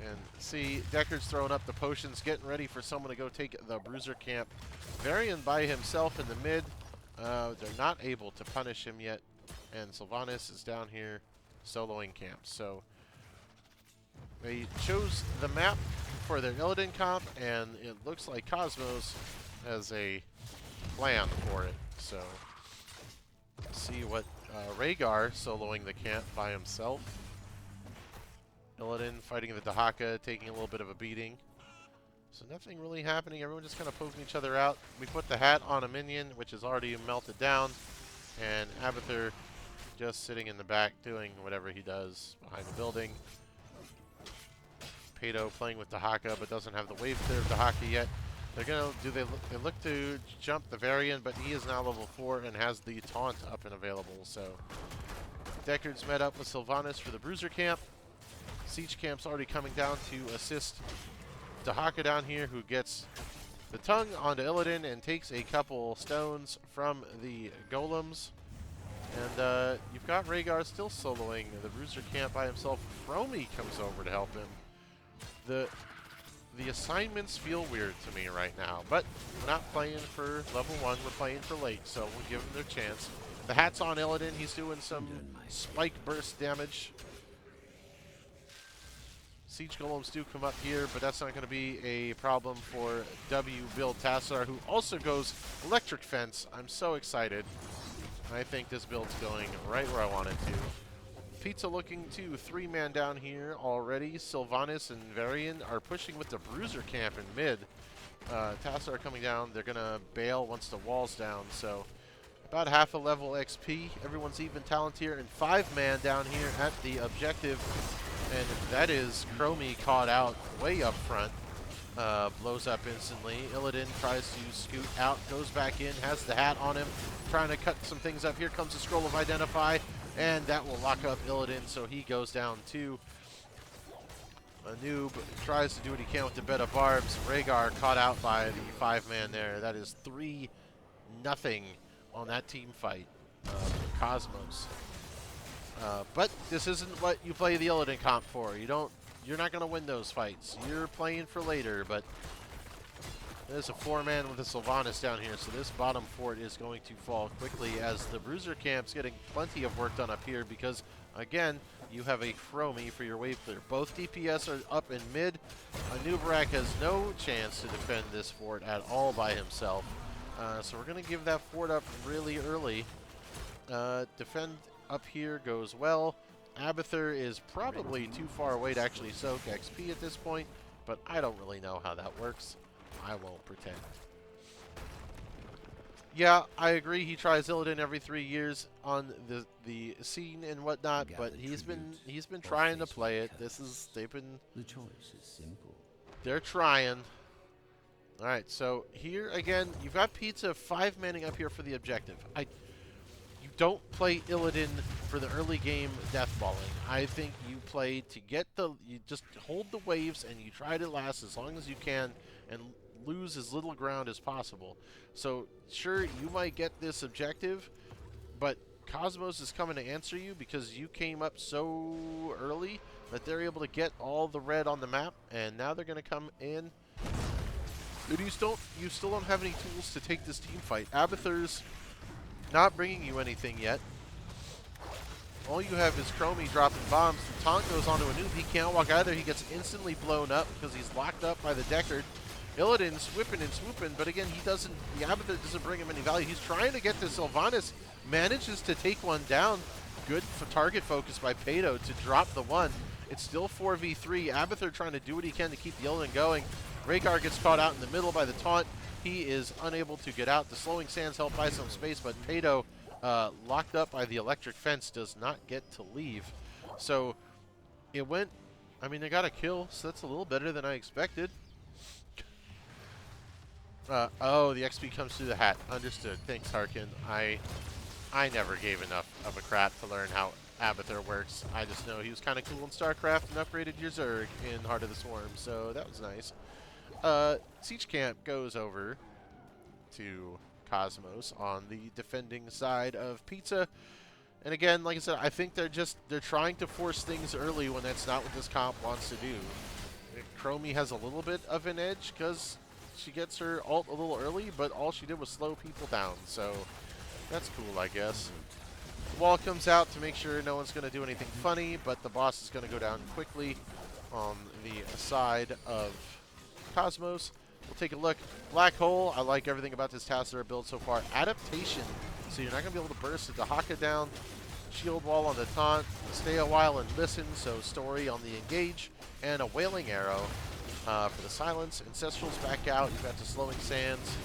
And see, Deckard's throwing up the potions, getting ready for someone to go take the Bruiser camp. Varian by himself in the mid. They're not able to punish him yet. And Sylvanas is down here soloing camp. So they chose the map for their Illidan comp, and it looks like Cosmos has a plan for it. So see what Rhaegar soloing the camp by himself. Illidan fighting the Dahaka, taking a little bit of a beating. So nothing really happening. Everyone just kind of poking each other out. We put the hat on a minion, which is already melted down. And Abathur just sitting in the back doing whatever he does behind the building. Pato playing with Dahaka, but doesn't have the wave clear of Dahaka yet. They're gonna they look to jump the Varian, but he is now level 4 and has the taunt up and available. So Deckard's met up with Sylvanas for the Bruiser camp. Siege camp's already coming down to assist Dahaka down here, who gets the tongue onto Illidan and takes a couple stones from the golems. And you've got Rhaegar still soloing the Bruiser camp by himself. Chromie comes over to help him. The assignments feel weird to me right now, but we're not playing for level 1, we're playing for late, so we'll give them their chance. The hat's on Illidan, he's doing some spike burst damage. Siege Golems do come up here, but that's not going to be a problem for W build Tassar, who also goes Electric Fence. I'm so excited. I think this build's going right where I want it to. Pizza looking to 3-man down here already. Sylvanas and Varian are pushing with the Bruiser camp in mid. Tassar coming down. They're going to bail once the wall's down. So about half a level XP. Everyone's even talent here. And 5-man down here at the objective. And that is Chromie caught out way up front. Blows up instantly. Illidan tries to scoot out. Goes back in. Has the hat on him. Trying to cut some things up. Here comes the Scroll of Identify. And that will lock up Illidan, so he goes down too. A noob tries to do what he can with the bed of barbs. Rhaegar caught out by the 5-man there. That is 3-0 on that team fight for Cosmos. But this isn't what you play the Illidan comp for. You're not going to win those fights. You're playing for later, but there's a 4-man with a Sylvanas down here, so this bottom fort is going to fall quickly as the Bruiser camp's getting plenty of work done up here because, again, you have a Chromie for your wave clear. Both DPS are up in mid. Anubarak has no chance to defend this fort at all by himself, so we're going to give that fort up really early. Defend up here goes well. Abathur is probably too far away to actually soak XP at this point, but I don't really know how that works. I won't pretend. Yeah, I agree. He tries Illidan every 3 years on the scene and whatnot, but he's been trying to play it. The choice is simple. They're trying. All right, so here again, you've got Pizza 5-manning up here for the objective. You don't play Illidan for the early game deathballing. I think you play to get you just hold the waves and you try to last as long as you can and lose as little ground as possible. So sure, you might get this objective, but Cosmos is coming to answer you because you came up so early that they're able to get all the red on the map, and now they're going to come in. But you still don't have any tools to take this team fight. Abathur's not bringing you anything yet. All you have is Chromie dropping bombs. The taunt goes onto a noob. He can't walk either. He gets instantly blown up because he's locked up by the Deckard. Illidan's whipping and swooping, but again, the Abathur doesn't bring him any value. He's trying to get to Sylvanas, manages to take one down. Good target focus by Pato to drop the one. It's still 4v3. Abathur trying to do what he can to keep the Illidan going. Rhaegar gets caught out in the middle by the taunt. He is unable to get out. The Slowing Sands help buy some space, but Pato, locked up by the electric fence, does not get to leave. So it went, I mean, they got a kill, so that's a little better than I expected. Oh, the XP comes through the hat. Understood. Thanks, Harkin. I never gave enough of a crap to learn how Abathur works. I just know he was kind of cool in StarCraft and upgraded your Zerg in Heart of the Swarm, so that was nice. Siege Camp goes over to Cosmos on the defending side of Pizza. And again, like I said, I think they're trying to force things early when that's not what this comp wants to do. Chromie has a little bit of an edge because she gets her ult a little early, but all she did was slow people down, so that's cool, I guess. The wall comes out to make sure no one's going to do anything funny, but the boss is going to go down quickly on the side of Cosmos. We'll take a look. Black Hole, I like everything about this Tassar build so far. Adaptation, so you're not going to be able to burst the Dahaka down. Shield Wall on the taunt. Stay a while and listen, so Story on the engage. And a Wailing Arrow for the silence. Ancestral's back out. You've got the Slowing Sands.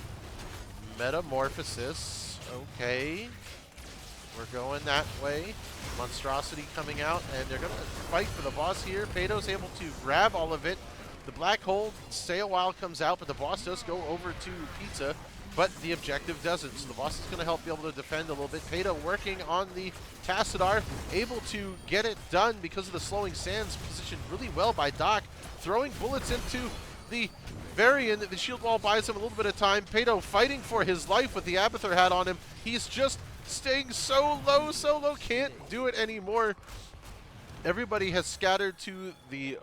Metamorphosis. Okay. we're going that way. Monstrosity coming out, and they're going to fight for the boss here. Pato's able to grab all of it. The black hole, stay a while, comes out, but the boss does go over to Pizza, but the objective doesn't. So the boss is going to help be able to defend a little bit. Pato working on the Tassadar, able to get it done because of the slowing sands, positioned really well by Doc, throwing bullets into the Varian. The shield wall buys him a little bit of time. Pato fighting for his life with the Abathur hat on him. He's just staying so low, can't do it anymore. Everybody has scattered to the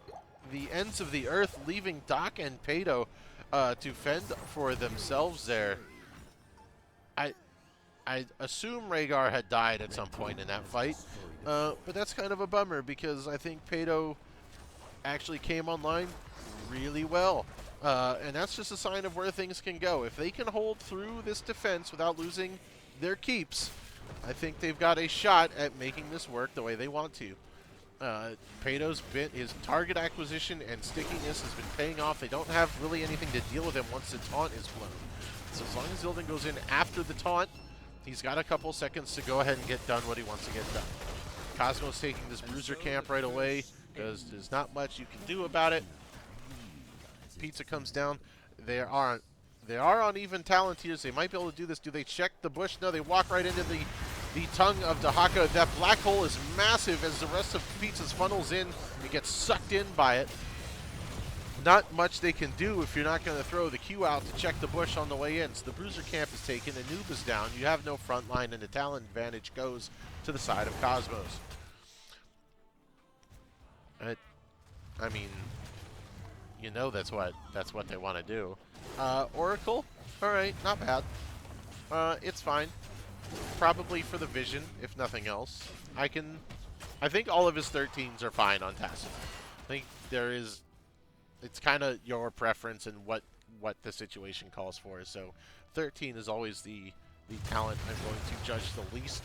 ends of the earth, leaving Doc and Pato to fend for themselves there. I assume Rhaegar had died at some point in that fight, but that's kind of a bummer because I think Pato actually came online really well. And that's just a sign of where things can go. If they can hold through this defense without losing their keeps, I think they've got a shot at making this work the way they want to. Pato's his target acquisition and stickiness has been paying off. They don't have really anything to deal with him once the taunt is blown. So as long as Illidan goes in after the taunt, he's got a couple seconds to go ahead and get done what he wants to get done. Cosmo's taking this bruiser camp right away because there's not much you can do about it. Pizza comes down. They are on even talent tiers. They might be able to do this. Do they check the bush? No, they walk right into the tongue of Dahaka. That black hole is massive as the rest of Pizza's funnels in. He gets sucked in by it. Not much they can do if you're not going to throw the Q out to check the bush on the way in. So the bruiser camp is taken. The noob is down. You have no front line, and the talent advantage goes to the side of Cosmos. I mean, you know that's what they want to do. Oracle, all right, not bad. It's fine. Probably for the vision, if nothing else. I think all of his 13s are fine on Tassadar. I think it's kind of your preference and what the situation calls for. So 13 is always the talent I'm going to judge the least,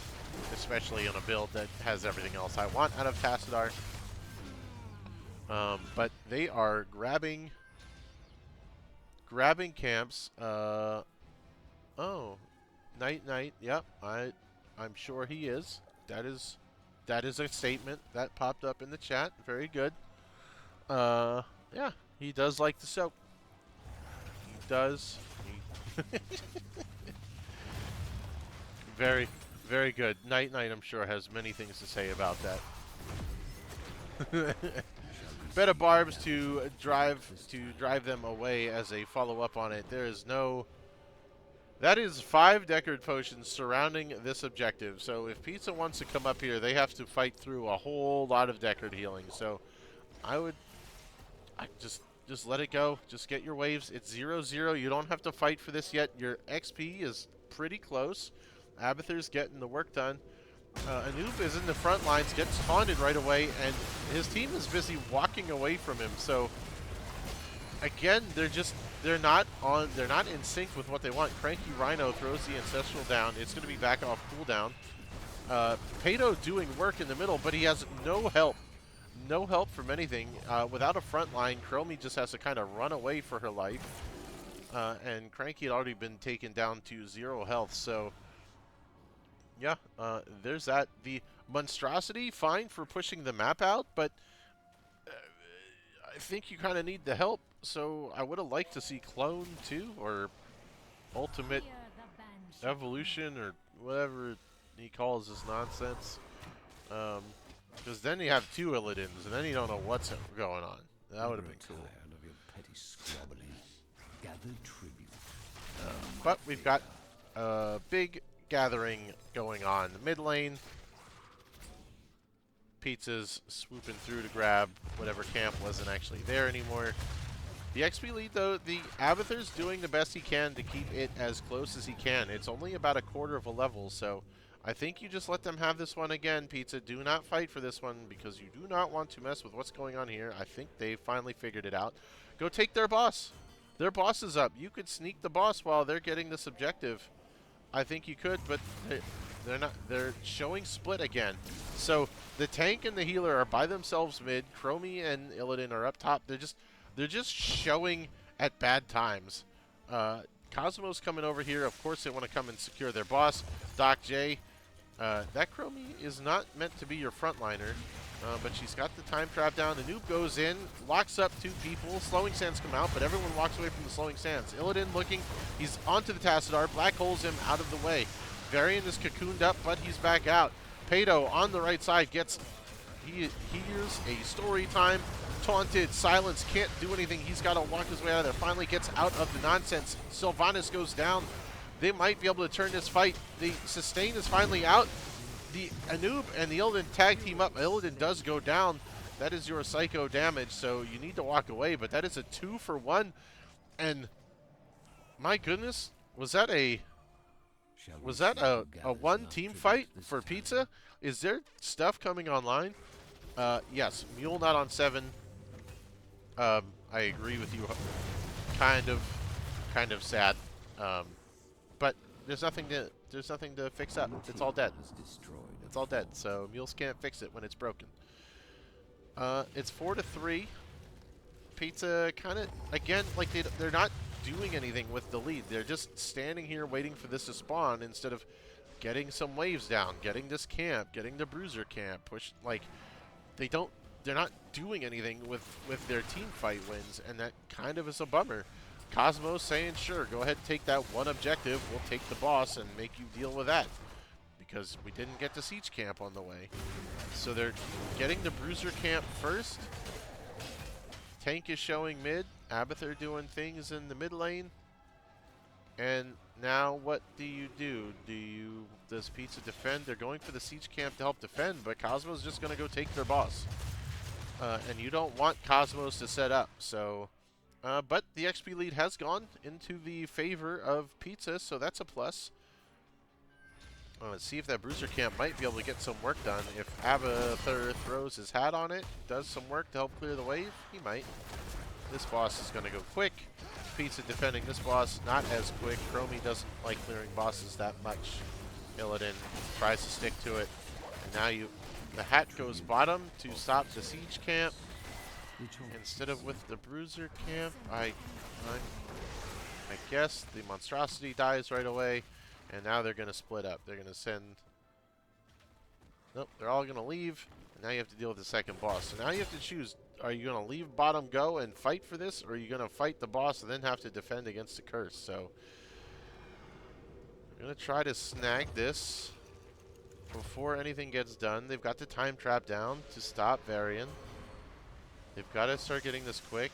especially on a build that has everything else I want out of Tassadar. But they are grabbing camps. Oh, Night. Yep, I'm sure he is. That is a statement that popped up in the chat. Very good. Yeah, he does like the soap. He does. Very, very good. Night, I'm sure, has many things to say about that. Bed of barbs to drive them away as a follow-up on it. There is no... That is 5 Deckard potions surrounding this objective. So if Pizza wants to come up here, they have to fight through a whole lot of Deckard healing. So I just let it go. Just get your waves. It's 0-0. You don't have to fight for this yet. Your XP is pretty close. Abathur's getting the work done. Anub is in the front lines, gets taunted right away, and his team is busy walking away from him. So again, they're not in sync with what they want. Cranky Rhino throws the Ancestral down. It's going to be back off cooldown. Pato doing work in the middle, but he has no help. No help from anything. Without a front line, Chromie just has to kind of run away for her life. And Cranky had already been taken down to 0 health, so yeah, there's that. The Monstrosity, fine for pushing the map out, but I think you kind of need the help. So I would have liked to see Clone too, or Ultimate Evolution, or whatever he calls this nonsense. Because then you have 2 Illidan's, and then you don't know what's going on. That would have been cool. But we've got a big gathering going on the mid lane. Pizza's swooping through to grab whatever camp wasn't actually there anymore. The XP lead, though, the Abathur's doing the best he can to keep it as close as he can. It's only about a quarter of a level, so I think you just let them have this one again, Pizza. Do not fight for this one because you do not want to mess with what's going on here. I think they finally figured it out. Go take their boss. Their boss is up. You could sneak the boss while they're getting this objective. I think you could, but they're not. They're showing split again. So the tank and the healer are by themselves mid. Chromie and Illidan are up top. They're just showing at bad times. Cosmos coming over here. Of course, they want to come and secure their boss. Doc J That Chromie is not meant to be your frontliner, but she's got the time trap down. The noob goes in, locks up 2 people. Slowing Sands come out, but everyone walks away from the Slowing Sands. Illidan looking, he's onto the Tassadar. Black holes him out of the way. Varian is cocooned up, but he's back out. Pato on the right side gets, he hears a story time. Taunted, Silence can't do anything. He's got to walk his way out of there. Finally gets out of the nonsense. Sylvanas goes down. They might be able to turn this fight. The sustain is finally out. The Anub and the Illidan tag team up. Illidan does go down. That is your psycho damage, so you need to walk away, but that is a 2-for-1. And my goodness, was that a one team fight for Pizza? Is there stuff coming online? Yes, Mule not on 7. I agree with you. Kind of sad. But there's nothing to fix up. It's all dead. It's all dead. So Mules can't fix it when it's broken. It's 4-3. Pizza kind of, again, like they're not doing anything with the lead. They're just standing here waiting for this to spawn instead of getting some waves down, getting this camp, getting the bruiser camp, like they're not doing anything with their team fight wins, and that kind of is a bummer. Cosmos saying, sure, go ahead and take that one objective. We'll take the boss and make you deal with that. Because we didn't get to Siege Camp on the way. So they're getting the Bruiser Camp first. Tank is showing mid. Abathur doing things in the mid lane. And now what do? Does Pizza defend? They're going for the Siege Camp to help defend, but Cosmos is just going to go take their boss. And you don't want Cosmos to set up, so... but the XP lead has gone into the favor of Pizza, so that's a plus. Let's see if that Bruiser Camp might be able to get some work done. If Abathur throws his hat on it, does some work to help clear the wave, he might. This boss is going to go quick. Pizza defending this boss, not as quick. Chromie doesn't like clearing bosses that much. Illidan tries to stick to it. And now the hat goes bottom to stop the Siege Camp. Instead of with the Bruiser Camp, I guess the Monstrosity dies right away, and now they're going to split up. They're going to send... Nope, they're all going to leave, and now you have to deal with the second boss. So now you have to choose, are you going to leave bottom go and fight for this, or are you going to fight the boss and then have to defend against the curse? So, we're going to try to snag this before anything gets done. They've got the time trap down to stop Varian. They've got to start getting this quick.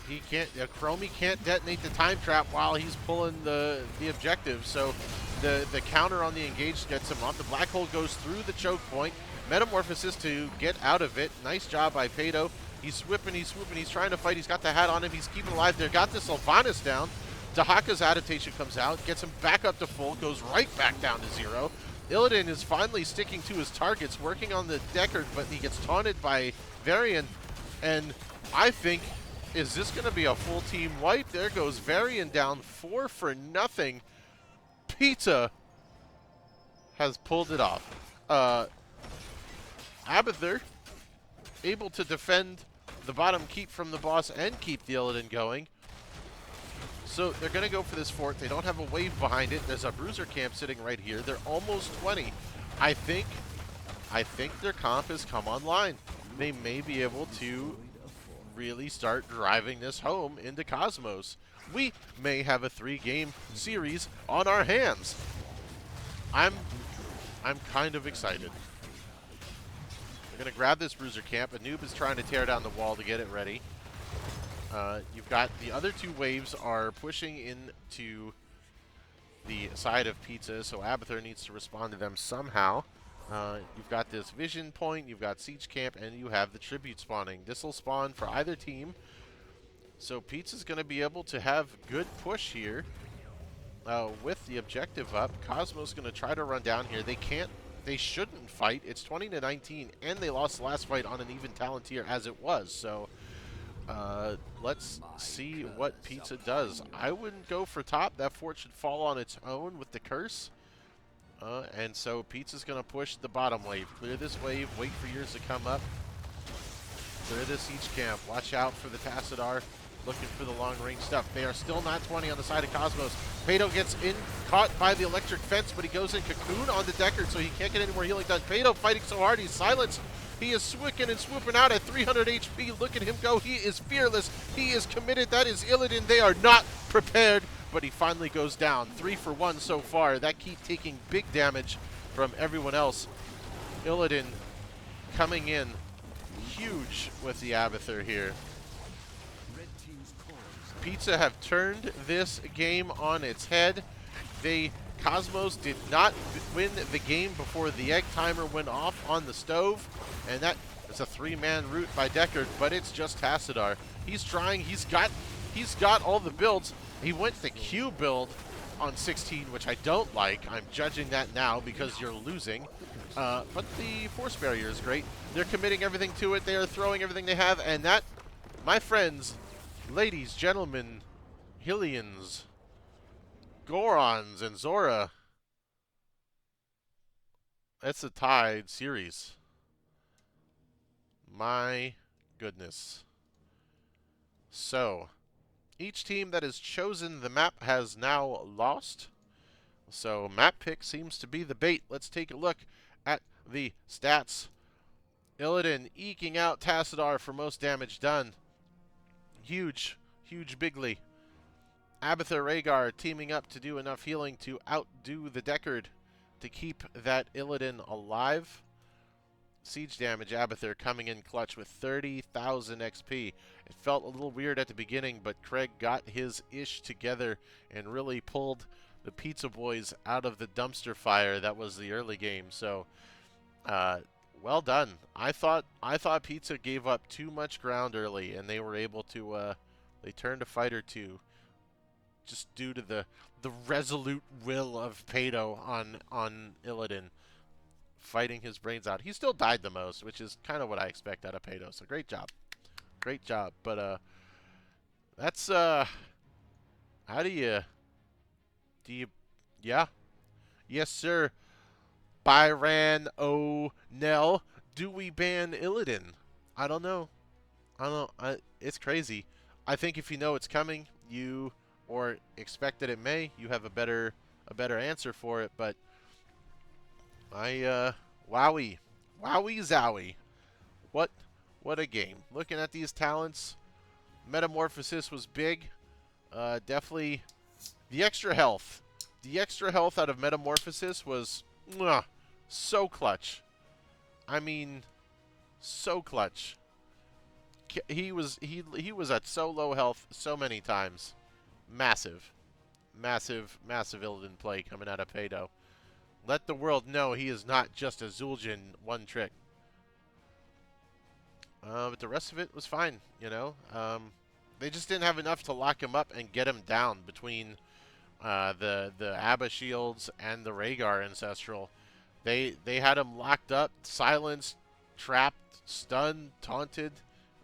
He can't. Chromie can't detonate the time trap while he's pulling the objective. So the counter on the engage gets him off. The black hole goes through the choke point. Metamorphosis to get out of it. Nice job by Pato. He's whipping. He's swooping. He's trying to fight. He's got the hat on him. He's keeping alive. They got the Sylvanas down. Dahaka's adaptation comes out, gets him back up to full, goes right back down to 0. Illidan is finally sticking to his targets, working on the Deckard, but he gets taunted by Varian. And I think, is this going to be a full team wipe? There goes Varian down 4-0. Pizza has pulled it off. Abathur able to defend the bottom keep from the boss and keep the Illidan going. So they're going to go for this fort. They don't have a wave behind it. There's a Bruiser Camp sitting right here. They're almost 20. I think their comp has come online. They may be able to really start driving this home into Cosmos. We may have a 3-game series on our hands. I'm kind of excited. They're going to grab this Bruiser Camp. Anub is trying to tear down the wall to get it ready. You've got the other 2 waves are pushing into the side of Pizza, so Abathur needs to respond to them somehow. You've got this Vision Point, you've got Siege Camp, and you have the Tribute spawning. This will spawn for either team. So Pizza's going to be able to have good push here with the objective up. Cosmo's going to try to run down here. They shouldn't fight. It's 20-19, and they lost the last fight on an even talent tier as it was. So let's see what Pizza does. I wouldn't go for top. That fort should fall on its own with the curse. And so Pizza's going to push the bottom wave. Clear this wave. Wait for yours to come up. Clear this Siege Camp. Watch out for the Tassadar. looking for the long-range stuff. They are still not 20 on the side of Cosmos. Pato gets in, caught by the electric fence, but he goes in cocoon on the Deckard, so he can't get any more healing done. Pato fighting so hard, he's silenced. He is swicking and swooping out at 300 HP. Look at him go. He is fearless. He is committed. That is Illidan. They are not prepared, but he finally goes down. 3 for 1 so far. That keep taking big damage from everyone else. Illidan coming in huge with the Abathur here. Pizza have turned this game on its head. Cosmos did not win the game before the egg timer went off on the stove, and that is a 3-man route by Deckard, but it's just Tassadar. He's trying, he's got all the builds. He went the Q build on 16, which I don't like. I'm judging that now because you're losing. But the force barrier is great. They're committing everything to it. They are throwing everything they have, and that, my friends, ladies, gentlemen, Hylians, Gorons, and Zora, that's a tied series. My goodness. So, each team that has chosen the map has now lost. So, map pick seems to be the bait. Let's take a look at the stats. Illidan eking out Tassadar for most damage done. Huge, huge bigly. Abathur Rhaegar teaming up to do enough healing to outdo the Deckard to keep that Illidan alive. Siege damage, Abathur coming in clutch with 30,000 XP. It felt a little weird at the beginning, but Craig got his ish together and really pulled the Pizza Boys out of the dumpster fire that was the early game. So, well done. I thought Pizza gave up too much ground early, and they were able to. They turned a fight or two, just due to the resolute will of Pato on Illidan, fighting his brains out. He still died the most, which is kind of what I expect out of Pato. So great job, great job. But that's how do you yeah, yes sir. Byron O'Nell, do we ban Illidan? I don't know. It's crazy. I think if you know it's coming, or expect that it may, you have a better answer for it. But wowie zowie, what a game! Looking at these talents, Metamorphosis was big. Definitely the extra health. The extra health out of Metamorphosis was so clutch. I mean, so clutch. He was at so low health so many times. Massive Illidan play coming out of Pato. Let the world know he is not just a Zul'jin one trick. But the rest of it was fine, you know. They just didn't have enough to lock him up and get him down between the Abba shields and the Rhaegar Ancestral. They had him locked up, silenced, trapped, stunned, taunted.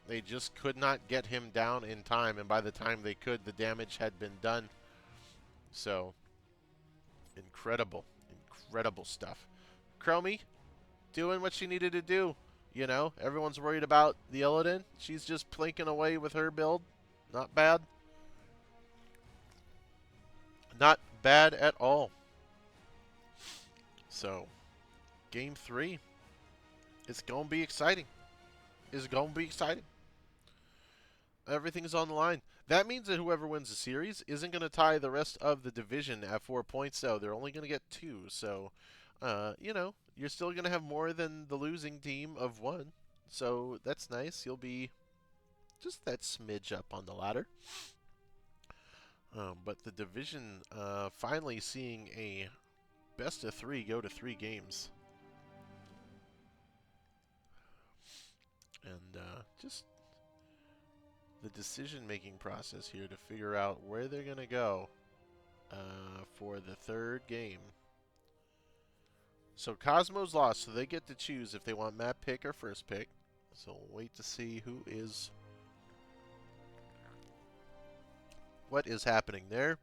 They just could not get him down in time, and by the time they could, the damage had been done. So, incredible stuff. Chromie, doing what she needed to do. You know, everyone's worried about the Illidan. She's just plinking away with her build. Not bad. Not bad at all. So, Game 3 is going to be exciting. Everything's on the line. That means that whoever wins the series isn't going to tie the rest of the division at 4 points, though. They're only going to get 2. So, you know, you're still going to have more than the losing team of 1. So, that's nice. You'll be just that smidge up on the ladder. But the division finally seeing a best of 3 go to 3 games. And just the decision-making process here to figure out where they're going to go for the 3rd game. So Cosmos lost, so they get to choose if they want map pick or first pick. So we'll wait to see what is happening there.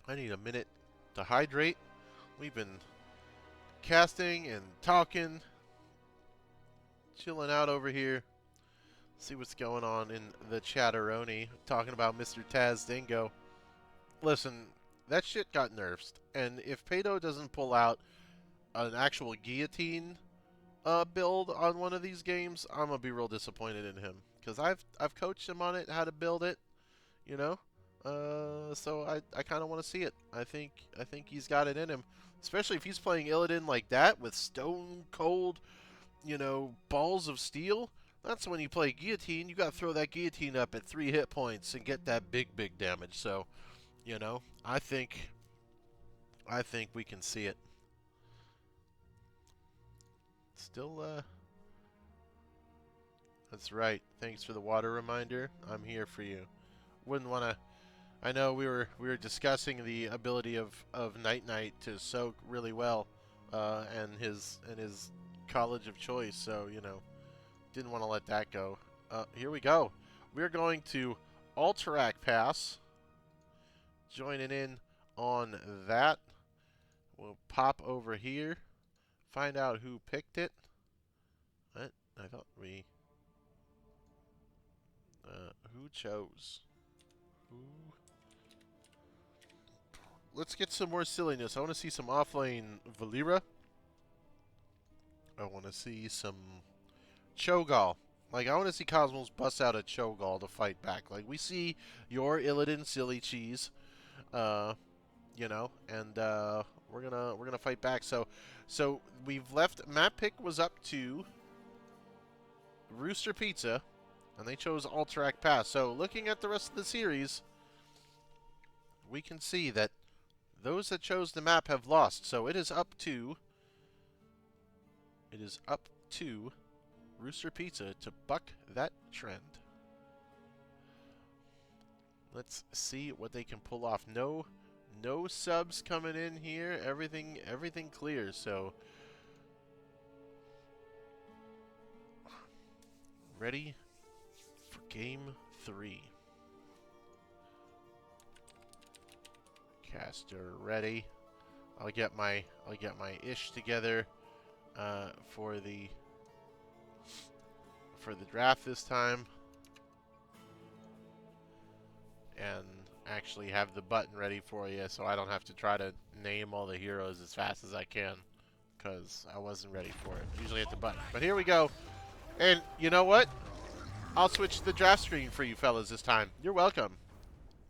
I need a minute to hydrate. We've been casting and talking, chilling out over here. See what's going on in the chatteroni. Talking about Mr. Taz Dingo. Listen, that shit got nerfed. And if Pato doesn't pull out an actual guillotine build on one of these games, I'm gonna be real disappointed in him. Because I've coached him on it, how to build it, you know? So I kind of want to see it. I think he's got it in him. Especially if he's playing Illidan like that with stone cold, you know, balls of steel. That's when you play guillotine. You got to throw that guillotine up at 3 hit points and get that big damage. So, you know, I think we can see it. Still, that's right. Thanks for the water reminder. I'm here for you. Wouldn't want to. I know we were discussing the ability of Night Knight to soak really well, and his college of choice. So you know, didn't want to let that go. Here we go. We're going to Alterac Pass. Joining in on that. We'll pop over here. Find out who picked it. What? I thought we. Who chose? Who? Let's get some more silliness. I want to see some offlane Valera. I want to see some Cho'Gall. Like, I want to see Cosmos bust out a Cho'Gall to fight back. Like, we see your Illidan silly cheese, you know, and we're gonna fight back. So we've left. Map pick was up to Rooster Pizza, and they chose Alterac Pass. So looking at the rest of the series, we can see that those that chose the map have lost. So it is up to Rooster Pizza to buck that trend. Let's see what they can pull off. No subs coming in here. Everything clear. So ready for game 3. Caster ready. I'll get my ish together for the draft this time, and actually have the button ready for you, so I don't have to try to name all the heroes as fast as I can, because I wasn't ready for it. Usually hit the button, but here we go. And you know what? I'll switch the draft screen for you fellas this time. You're welcome.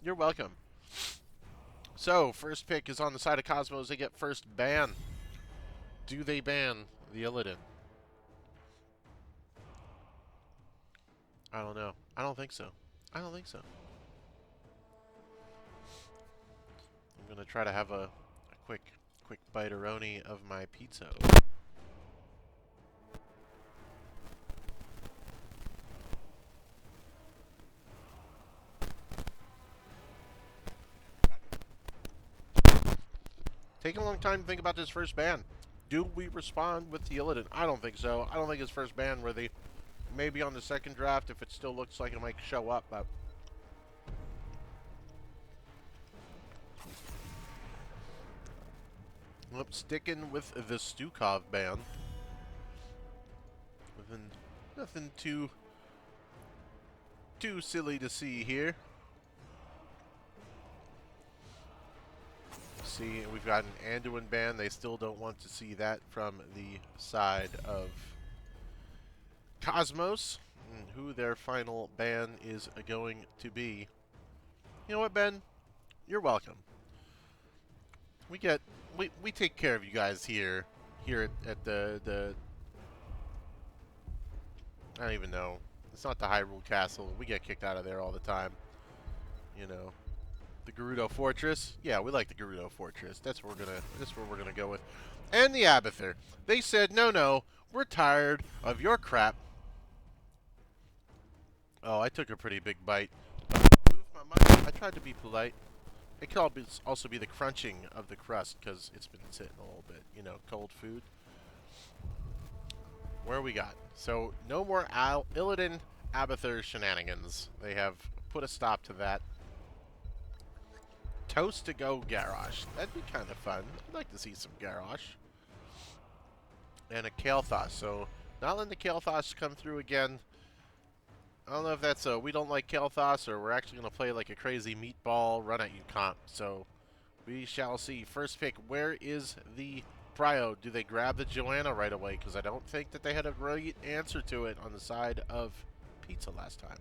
You're welcome. So, first pick is on the side of Cosmos. They get first ban. Do they ban the Illidan? I don't know. I don't think so. I don't think so. I'm going to try to have a quick bite-a-roni of my pizza. Taking a long time to think about this first ban. Do we respond with the Illidan? I don't think so. I don't think it's first ban worthy. Maybe on the second draft if it still looks like it might show up, but sticking with the Stukov ban. Nothing too silly to see here. See, we've got an Anduin ban. They still don't want to see that from the side of Cosmos, and who their final ban is going to be. You know what, Ben? You're welcome. We take care of you guys here at the I don't even know. It's not the Hyrule Castle. We get kicked out of there all the time. You know. The Gerudo Fortress. Yeah, we like the Gerudo Fortress. That's where we're gonna go with. And the Abathur. They said, no, we're tired of your crap. Oh, I took a pretty big bite. Move my mic. I tried to be polite. It could also be the crunching of the crust because it's been sitting a little bit. You know, cold food. Where we got? So, no more Illidan Abathur shenanigans. They have put a stop to that. Toast to go Garrosh. That'd be kind of fun. I'd like to see some Garrosh. And a Kael'thas. So, not letting the Kael'thas come through again. I don't know if that's a we don't like Kel'Thas or we're actually going to play like a crazy meatball run at you comp. So we shall see. First pick, where is the Prio? Do they grab the Joanna right away? Because I don't think that they had a great answer to it on the side of Pizza last time.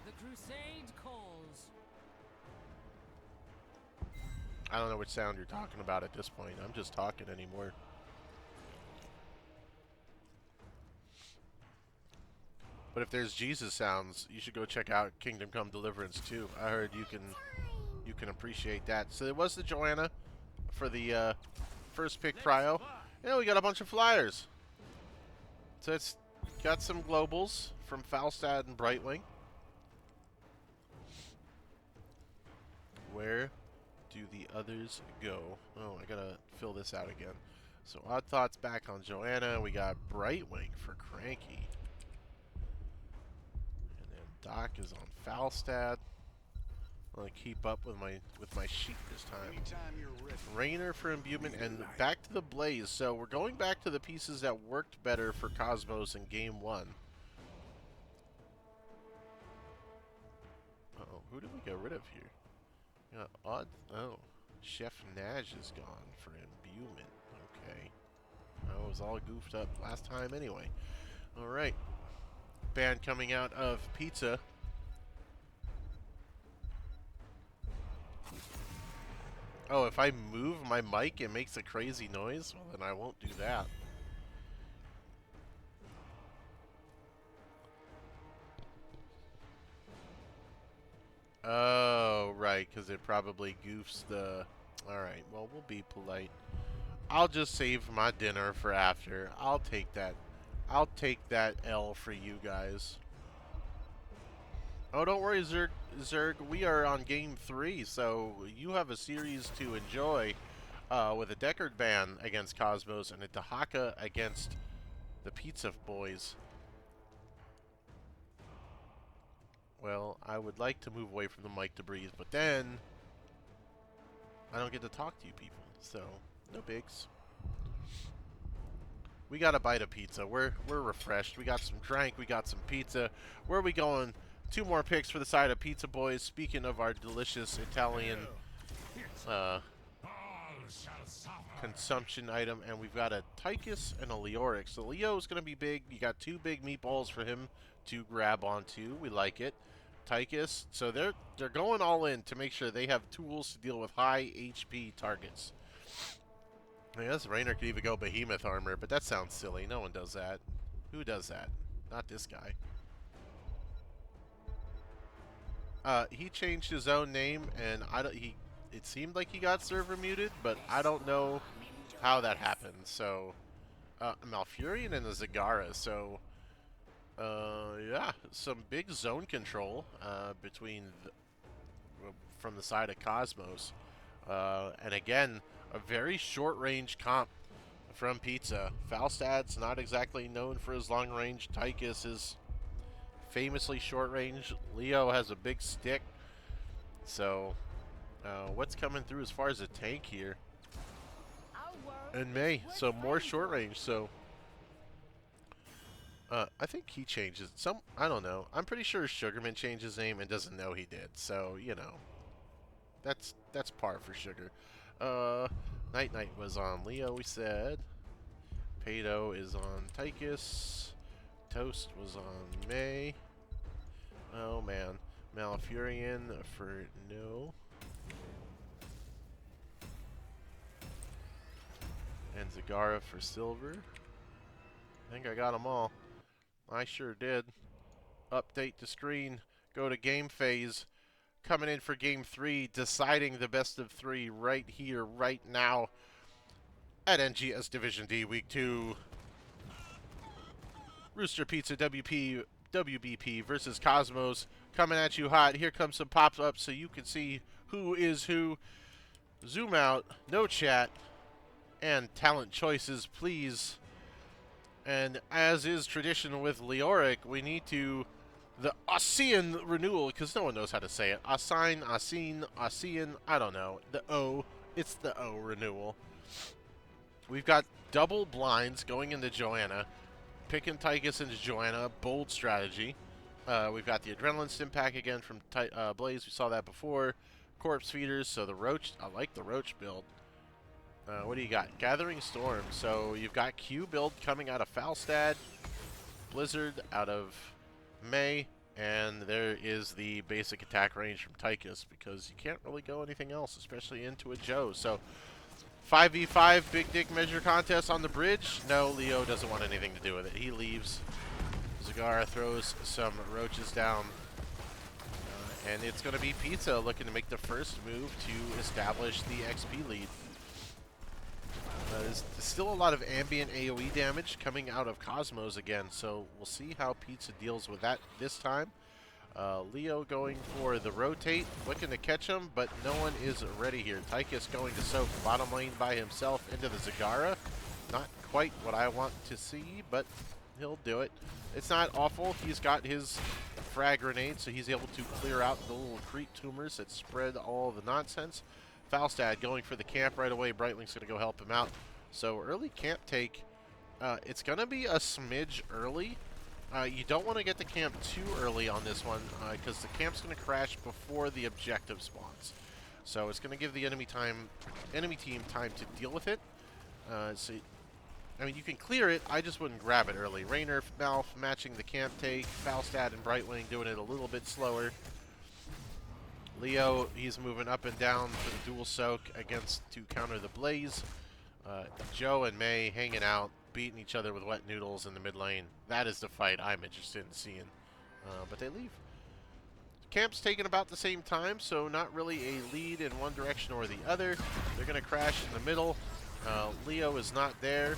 The crusade calls. I don't know which sound you're talking about at this point. I'm just talking anymore. But if there's Jesus sounds, you should go check out Kingdom Come Deliverance too. I heard you can appreciate that. So it was the Joanna for the first pick Prio. Yeah, we got a bunch of flyers. So it's got some globals from Falstad and Brightwing. Where do the others go? Oh, I gotta fill this out again. So Odd Thoughts back on Joanna. We got Brightwing for Cranky. And then Doc is on Falstad. I'm gonna keep up with my sheet this time. Rainer for Imbuement and back to the Blaze. So we're going back to the pieces that worked better for Cosmos in Game 1. Uh-oh, who did we get rid of here? Yeah, Odd. Oh, Chef Naj is gone for Imbuement. Okay. I was all goofed up last time anyway. Alright. Band coming out of Pizza. Oh, if I move my mic, it makes a crazy noise? Well, then I won't do that. Oh, right, because it probably goofs the... Alright, well, we'll be polite. I'll just save my dinner for after. I'll take that. I'll take that L for you guys. Oh, don't worry, Zerg. We are on Game 3, so you have a series to enjoy with a Deckard ban against Cosmos and a Dahaka against the Pizza Boys. Well, I would like to move away from the mic to breathe, but then I don't get to talk to you people, so no bigs. We got a bite of pizza. We're refreshed. We got some drink. We got some pizza. Where are we going? 2 more picks for the side of Pizza Boys. Speaking of our delicious Italian consumption item, and we've got a Tychus and a Leoric. So Leo's going to be big. You got 2 big meatballs for him to grab onto. We like it. Tychus. So they're going all in to make sure they have tools to deal with high HP targets. I guess Rainer could even go Behemoth Armor, but that sounds silly. No one does that. Who does that? Not this guy. He changed his own name, and it seemed like he got server muted, but I don't know how that happened. So, Malfurion and the Zagara. So, yeah, some big zone control from the side of Cosmos, and again, a very short-range comp from Pizza. Falstad's not exactly known for his long range. Tychus is famously short range. Leo has a big stick. So, what's coming through as far as a tank here? And May, so more short range. So, I think he changes I don't know. I'm pretty sure Sugarman changed his name and doesn't know he did. So, you know, that's par for Sugar. Night was on Leo, we said. Pato is on Tychus. Toast was on May. Oh man. Malfurion for no. And Zagara for silver. I think I got them all. I sure did. Update the screen. Go to game phase. Coming in for game 3. Deciding the best of 3 right here, right now. At NGS Division D Week 2. Rooster Pizza WBP versus Cosmos. Coming at you hot. Here comes some pop-ups so you can see who is who. Zoom out. No chat. And talent choices, please. And as is tradition with Leoric, we need to... the Osean renewal, because no one knows how to say it. Osean, I don't know. The O. It's the O renewal. We've got double blinds going into Joanna, picking Tychus into Joanna, bold strategy. We've got the Adrenaline Stim Pack again from Blaze. We saw that before. Corpse Feeders, so the Roach, I like the Roach build. What do you got? Gathering Storm. So you've got Q build coming out of Falstad, Blizzard out of May, and there is the basic attack range from Tychus because you can't really go anything else, especially into a Joe. So 5v5 Big Dick Measure Contest on the bridge. No, Leo doesn't want anything to do with it. He leaves. Zagara throws some roaches down. And it's going to be Pizza looking to make the first move to establish the XP lead. There's still a lot of ambient AoE damage coming out of Cosmos again, so we'll see how Pizza deals with that this time. Leo going for the rotate, looking to catch him, but no one is ready here. Tychus going to soak bottom lane by himself into the Zagara. Not quite what I want to see, but he'll do it. It's not awful. He's got his frag grenade, so he's able to clear out the little creep tumors that spread all the nonsense. Falstad going for the camp right away. Brightling's going to go help him out. So early camp take, it's going to be a smidge early. You don't want to get the camp too early on this one because the camp's going to crash before the objective spawns. So it's going to give the enemy team time to deal with it. So, I mean, you can clear it. I just wouldn't grab it early. Raynor, Malf matching the camp take. Falstad and Brightwing doing it a little bit slower. Leo, he's moving up and down for the dual soak to counter the Blaze. Joe and May hanging out, beating each other with wet noodles in the mid lane. That is the fight I'm interested in seeing. But they leave. Camp's taking about the same time, so not really a lead in one direction or the other. They're going to crash in the middle. Leo is not there.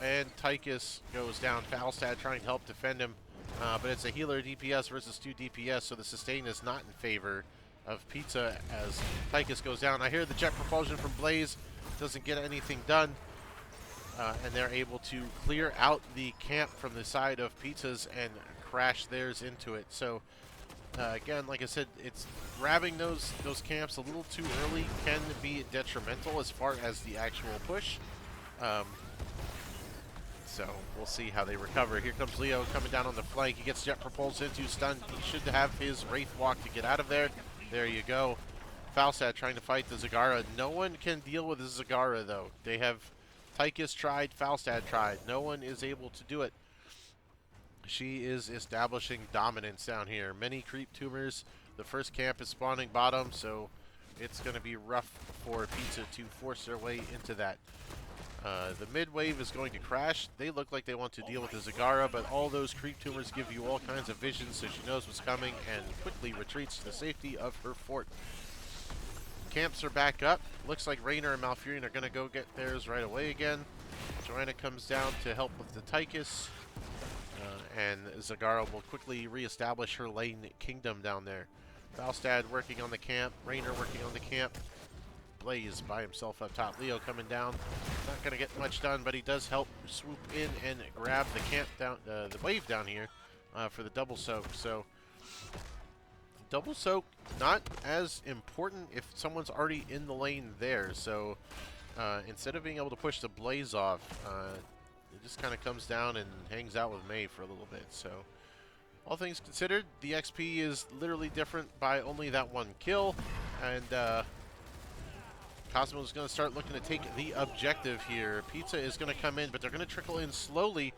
And Tychus goes down. Falstad trying to help defend him. But it's a healer DPS versus 2 DPS, so the sustain is not in favor of Pizza as Tychus goes down. I hear the jet propulsion from Blaze doesn't get anything done, and they're able to clear out the camp from the side of Pizza's and crash theirs into it. So again, like I said, it's grabbing those camps a little too early can be detrimental as far as the actual push. So we'll see how they recover. Here comes Leo coming down on the flank. He gets jet propulsed into stun. He should have his Wraith Walk to get out of there. There you go. Falstad trying to fight the Zagara. No one can deal with the Zagara, though. They have Tychus tried, Falstad tried. No one is able to do it. She is establishing dominance down here. Many creep tumors. The first camp is spawning bottom, so it's going to be rough for Pizza to force their way into that. The mid wave is going to crash. They look like they want to deal with the Zagara, but all those creep tumors give you all kinds of vision, so she knows what's coming and quickly retreats to the safety of her fort. Camps are back up. Looks like Raynor and Malfurion are going to go get theirs right away again. Joanna comes down to help with the Tychus, and Zagara will quickly reestablish her lane kingdom down there. Falstad working on the camp. Raynor working on the camp. Blaze by himself up top. Leo coming down. Not going to get much done, but he does help swoop in and grab the camp down, the wave down here for the double soak. So double soak not as important if someone's already in the lane there. So instead of being able to push the Blaze off, it just kind of comes down and hangs out with May for a little bit. So all things considered, the XP is literally different by only that one kill, and Cosmos is going to start looking to take the objective here. Pizza is going to come in, but they're going to trickle in slowly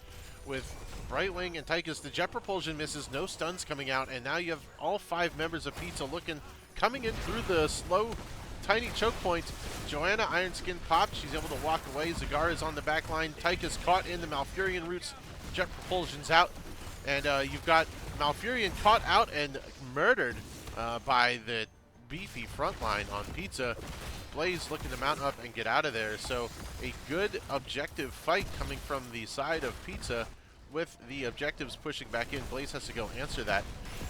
with Brightwing and Tychus. The jet propulsion misses, no stuns coming out, and now you have all 5 members of Pizza coming in through the slow, tiny choke point. Joanna, Iron Skin popped. She's able to walk away. Zagara is on the back line. Tychus caught in the Malfurion roots. Jet propulsion's out, and you've got Malfurion caught out and murdered by the beefy front line on Pizza. Blaze looking to mount up and get out of there. So a good objective fight coming from the side of Pizza with the objectives pushing back in. Blaze has to go answer that.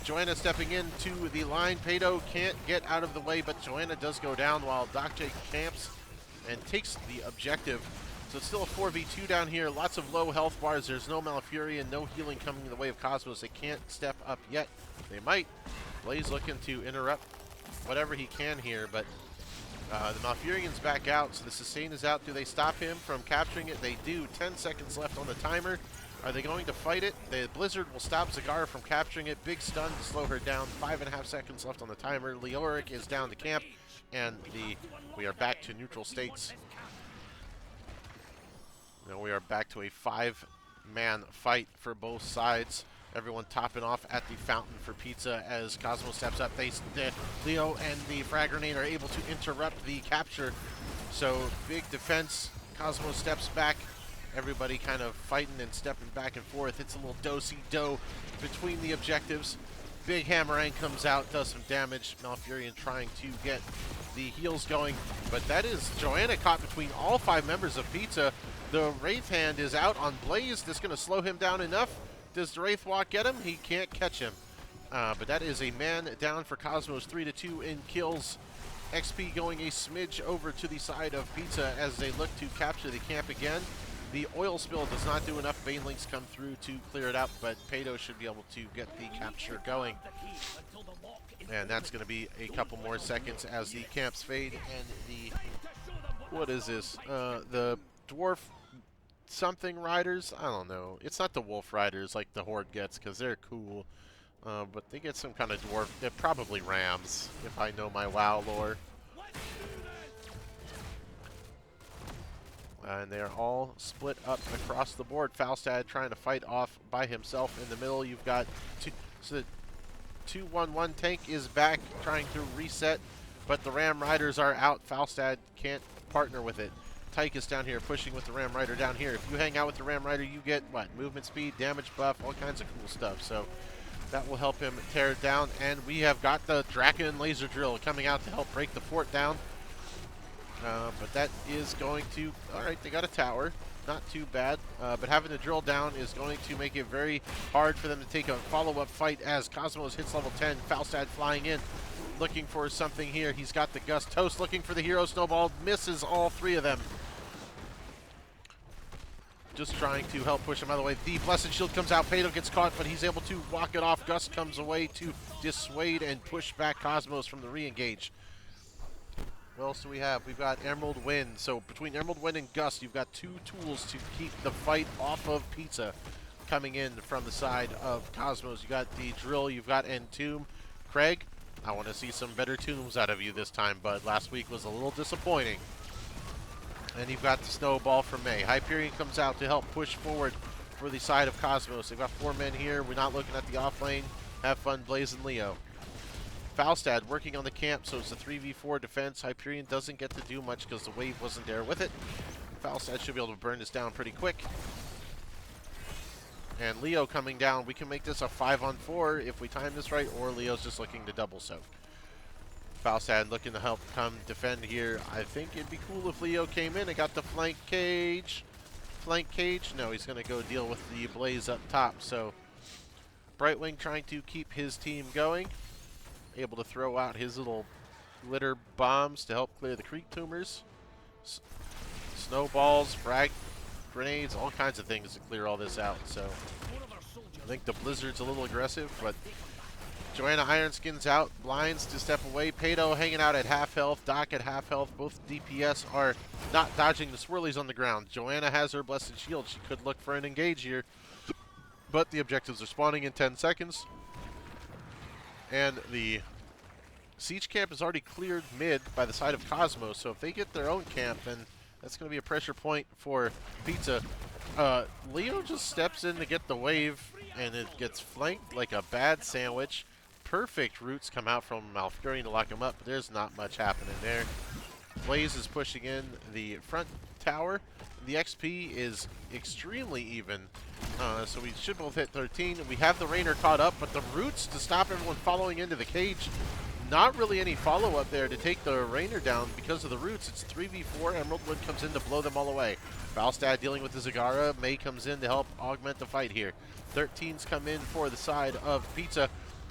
Joanna stepping into the line. Pato can't get out of the way, but Joanna does go down while Doc J camps and takes the objective. So it's still a 4v2 down here. Lots of low health bars. There's no Malfurion, no healing coming in the way of Cosmos. They can't step up yet. They might. Blaze looking to interrupt whatever he can here, but The Malfurion's back out, so the Sustain is out. Do they stop him from capturing it? They do. 10 seconds left on the timer. Are they going to fight it? The Blizzard will stop Zagara from capturing it. Big stun to slow her down. 5.5 seconds left on the timer. Leoric is down to camp, and we are back to neutral states. Now we are back to a 5-man fight for both sides. Everyone topping off at the fountain for pizza as Cosmo steps up. Leo and the Frag Grenade are able to interrupt the capture. So big defense. Cosmo steps back. Everybody kind of fighting and stepping back and forth. It's a little do-si-do between the objectives. Big Hammerang comes out, does some damage. Malfurion trying to get the heals going. But that is Joanna caught between all 5 members of pizza. The Wraith Hand is out on Blaze. That's going to slow him down enough. Does the Wraith Walk get him? He can't catch him. But that is a man down for Cosmos. 3-2 in kills. XP going a smidge over to the side of pizza as they look to capture the camp again. The oil spill does not do enough Banelings come through to clear it up, but Pato should be able to get the capture going. And that's going to be a couple more seconds as the camps fade. And the... what is this? The Dwarf something riders? I don't know. It's not the Wolf riders like the Horde gets because they're cool. But they get some kind of Dwarf. They're probably Rams, if I know my WoW lore. And they're all split up across the board. Falstad trying to fight off by himself in the middle. You've got so the 2-1-1 tank is back trying to reset, but the Ram Riders are out. Falstad can't partner with it. Tyke is down here pushing with the Ram Rider down here. If you hang out with the Ram Rider, you get, what, movement speed, damage buff, all kinds of cool stuff. So that will help him tear it down. And we have got the Draken Laser Drill coming out to help break the fort down. But that is going to... alright, they got a tower. Not too bad. But having the drill down is going to make it very hard for them to take a follow-up fight as Cosmos hits level 10. Falstad flying in, looking for something here. He's got the Gust Toast, looking for the Hero Snowball. Misses all 3 of them. Just trying to help push him out of the way. The Blessed Shield comes out. Pato gets caught, but he's able to walk it off. Gust comes away to dissuade and push back Cosmos from the re-engage. What else do we have? We've got Emerald Wind. So between Emerald Wind and Gust, you've got 2 tools to keep the fight off of pizza coming in from the side of Cosmos. You got the Drill, you've got Entomb. Craig, I want to see some better tombs out of you this time, bud. Last week was a little disappointing. And you've got the Snowball from May. Hyperion comes out to help push forward for the side of Cosmos. They've got 4 men here. We're not looking at the off lane. Have fun, Blaze and Leo. Falstad working on the camp, so it's a 3v4 defense. Hyperion doesn't get to do much because the wave wasn't there with it. Falstad should be able to burn this down pretty quick. And Leo coming down. We can make this a 5-on-4 if we time this right, or Leo's just looking to double soak. Falstad looking to help come defend here. I think it'd be cool if Leo came in and got the flank cage. Flank cage? No, he's going to go deal with the Blaze up top. So Brightwing trying to keep his team going. Able to throw out his little glitter bombs to help clear the creek tumors. Snowballs, frag grenades, all kinds of things to clear all this out. So I think the Blizzard's a little aggressive, but Joanna Ironskin's out. Blinds to step away. Pato hanging out at half health. Doc at half health. Both DPS are not dodging the swirlies on the ground. Joanna has her Blessed Shield. She could look for an engage here, but the objectives are spawning in 10 seconds. And the siege camp is already cleared mid by the side of Cosmos, so if they get their own camp, then that's going to be a pressure point for Pizza. Leo just steps in to get the wave, and it gets flanked like a bad sandwich. Perfect roots come out from Malfurion to lock him up, but there's not much happening there. Blaze is pushing in the front tower. The XP is extremely even, so we should both hit 13. We have the Rainer caught up, but the roots to stop everyone following into the cage. Not really any follow-up there to take the Rainer down because of the roots. It's 3v4. Emerald Wind comes in to blow them all away. Falstad dealing with the Zagara. May comes in to help augment the fight here. 13s come in for the side of Pizza.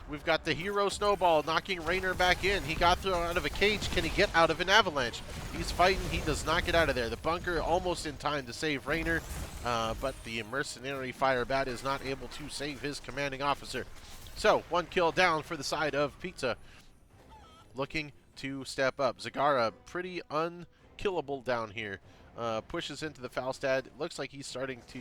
We've got the Hero Snowball knocking Rainer back in. He got thrown out of a cage. Can he get out of an avalanche? He's fighting. He does not get out of there. The bunker almost in time to save Rainer, but the Mercenary Fire Bat is not able to save his commanding officer. So, 1 kill down for the side of Pizza. Looking to step up. Zagara, pretty unkillable down here. Pushes into the Falstad. Looks like he's starting to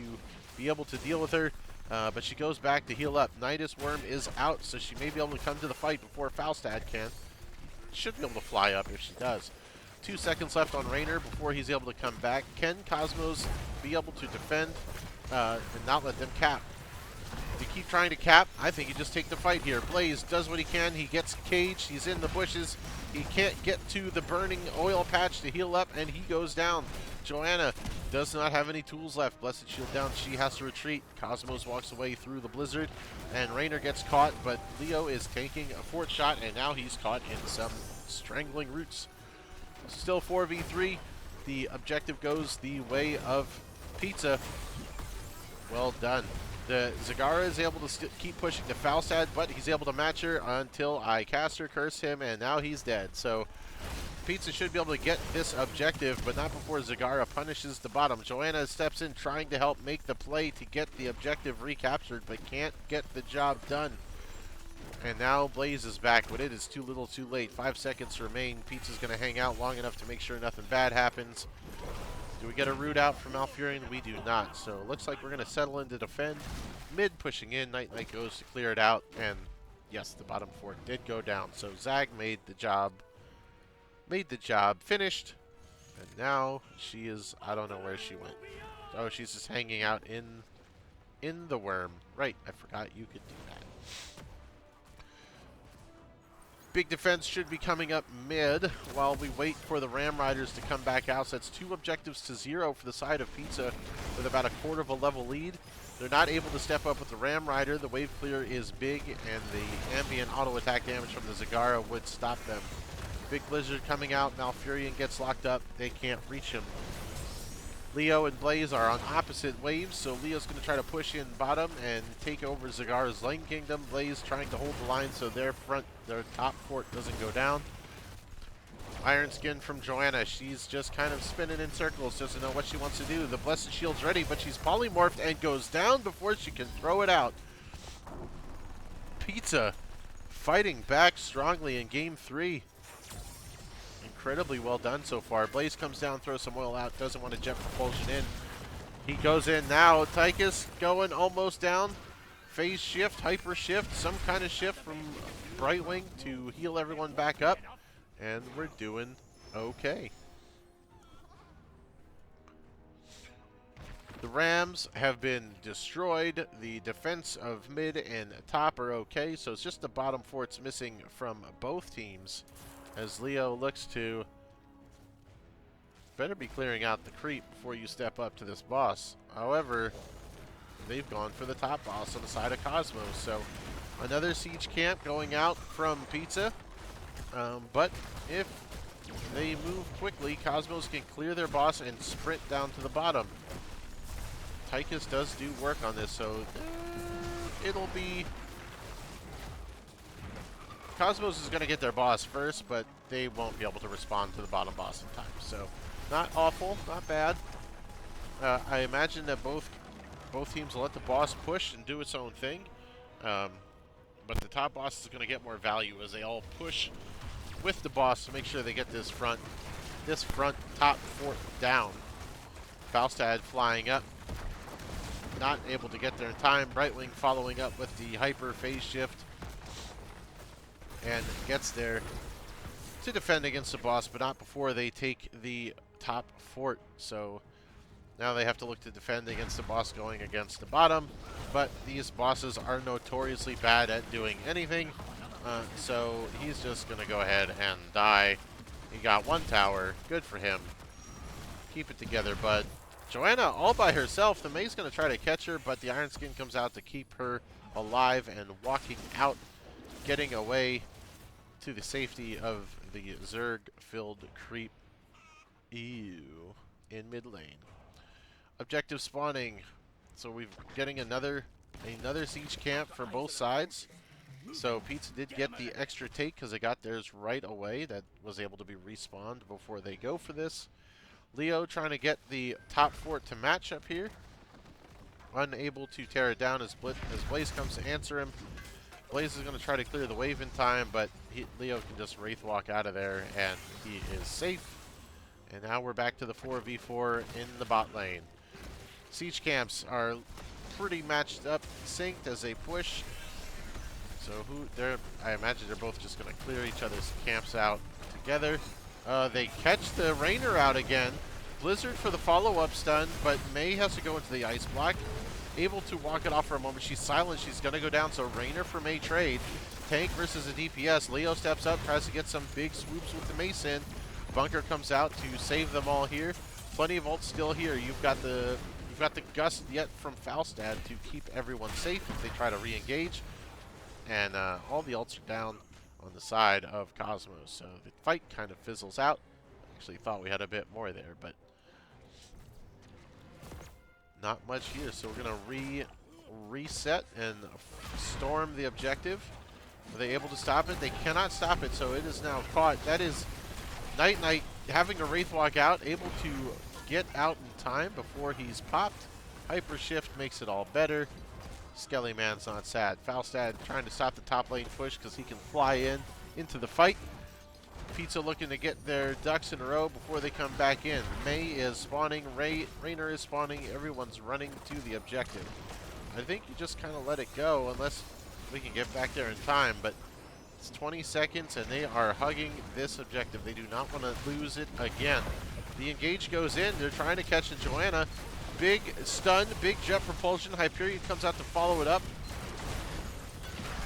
be able to deal with her, but she goes back to heal up. Nidus Worm is out, so she may be able to come to the fight before Falstad can. Should be able to fly up if she does. 2 seconds left on Raynor before he's able to come back. Can Cosmos be able to defend and not let them cap? If you keep trying to cap, I think you just take the fight here. Blaze does what he can. He gets caged. He's in the bushes. He can't get to the burning oil patch to heal up, and he goes down. Joanna does not have any tools left. Blessed Shield down. She has to retreat. Cosmos walks away through the blizzard, and Raynor gets caught, but Leo is taking a fort shot, and now he's caught in some strangling roots. Still 4v3. The objective goes the way of Pizza. Well done. The Zagara is able to keep pushing the Falstad, but he's able to match her until I cast her, curse him, and now he's dead. So Pizza should be able to get this objective, but not before Zagara punishes the bottom. Joanna steps in trying to help make the play to get the objective recaptured, but can't get the job done. And now Blaze is back, but it is too little too late. 5 seconds remain. Pizza's going to hang out long enough to make sure nothing bad happens. Do we get a root out from Malfurion? We do not. So it looks like we're going to settle in to defend. Mid pushing in. Night Knight goes to clear it out. And yes, the bottom fort did go down. So Zag made the job. Finished. And now she is, I don't know where she went. Oh, she's just hanging out in the worm. Right, I forgot you could do that. Big defense should be coming up mid while we wait for the Ram Riders to come back out. So that's 2 objectives to 0 for the side of Pizza with about a quarter of a level lead. They're not able to step up with the Ram Rider. The wave clear is big, and the ambient auto attack damage from the Zagara would stop them. Big blizzard coming out. Malfurion gets locked up. They can't reach him. Leo and Blaze are on opposite waves, so Leo's going to try to push in bottom and take over Zagara's lane kingdom. Blaze trying to hold the line so their top fort doesn't go down. Iron Skin from Joanna. She's just kind of spinning in circles, doesn't know what she wants to do. The Blessed Shield's ready, but she's polymorphed and goes down before she can throw it out. Pizza fighting back strongly in game 3. Incredibly well done so far. Blaze comes down, throws some oil out, doesn't want to jet propulsion in. He goes in now. Tychus going almost down. Phase shift, hyper shift, some kind of shift from Brightwing to heal everyone back up. And we're doing okay. The Rams have been destroyed. The defense of mid and top are okay, so it's just the bottom forts missing from both teams. As Leo looks to better be clearing out the creep before you step up to this boss. However, they've gone for the top boss on the side of Cosmos. So another siege camp going out from Pizza. But if they move quickly, Cosmos can clear their boss and sprint down to the bottom. Tychus does do work on this, so it'll be... Cosmos is going to get their boss first, but they won't be able to respond to the bottom boss in time. So, not awful, not bad. I imagine that both teams will let the boss push and do its own thing. But the top boss is going to get more value as they all push with the boss to make sure they get this front top fort down. Falstad flying up. Not able to get there in time. Brightwing following up with the hyper phase shift. And gets there to defend against the boss, but not before they take the top fort. So now they have to look to defend against the boss going against the bottom. But these bosses are notoriously bad at doing anything. So he's just going to go ahead and die. He got 1 tower. Good for him. Keep it together, bud. Joanna all by herself. The May's going to try to catch her, but the Iron Skin comes out to keep her alive and walking out, getting away to the safety of the Zerg-filled creep. Ew. In mid lane. Objective spawning. So we're getting another siege camp for both sides. So Pizza did get the extra take because they got theirs right away. That was able to be respawned before they go for this. Leo trying to get the top fort to match up here. Unable to tear it down as Blaze comes to answer him. Blaze is going to try to clear the wave in time, but Leo can just Wraith Walk out of there, and he is safe. And now we're back to the 4v4 in the bot lane. Siege camps are pretty matched up, synced as they push. So I imagine they're both just going to clear each other's camps out together. They catch the Rainer out again. Blizzard for the follow-up stun, but Mei has to go into the ice block. Able to walk it off for a moment. She's silent. She's going to go down. So Rainer for Mei trade. Tank versus a DPS. Leo steps up, tries to get some big swoops with the Mason. Bunker comes out to save them all here. Plenty of ults still here. You've got the gust yet from Falstad to keep everyone safe if they try to re-engage. And all the ults are down on the side of Cosmos. So the fight kind of fizzles out. Actually thought we had a bit more there, but not much here. So we're going to reset and storm the objective. Are they able to stop it? They cannot stop it, so it is now caught. That is Night having a Wraith Walk out, able to get out in time before he's popped. Hyper Shift makes it all better. Skelly Man's not sad. Falstad trying to stop the top lane push because he can fly into the fight. Pizza looking to get their ducks in a row before they come back in. Mei is spawning, Rainer is spawning, everyone's running to the objective. I think you just kind of let it go unless we can get back there in time, but it's 20 seconds and they are hugging this objective. They do not want to lose it again. The engage goes in, they're trying to catch the Joanna. Big stun, big jet propulsion. Hyperion comes out to follow it up.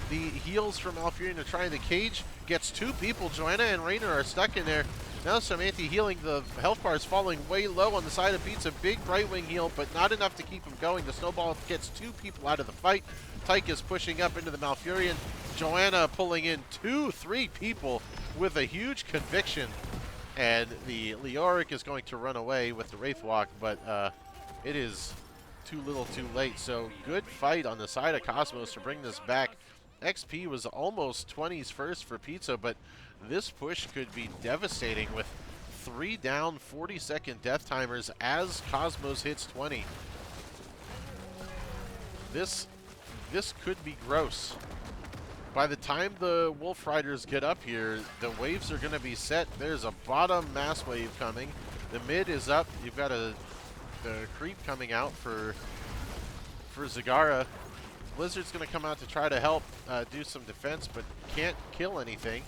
The heals from Alfurion are trying to cage. Gets two people. Joanna and Rainer are stuck in there. Now some anti-healing. The health bar is falling way low on the side of Pizza. Big Brightwing heal, but not enough to keep him going. The snowball gets two people out of the fight. Tyke is pushing up into the Malfurion. Joanna pulling in 2-3 people with a huge conviction. And the Leoric is going to run away with the Wraith Walk, but it is too little too late. So good fight on the side of Cosmos to bring this back. XP was almost 20s first for Pizza, but this push could be devastating with 3 down, 40-second death timers as Cosmos hits 20. This could be gross. By the time the Wolf Riders get up here, the waves are going to be set. There's a bottom mass wave coming. The mid is up. You've got the creep coming out for Zagara. Blizzard's going to come out to try to help do some defense, but can't kill anything.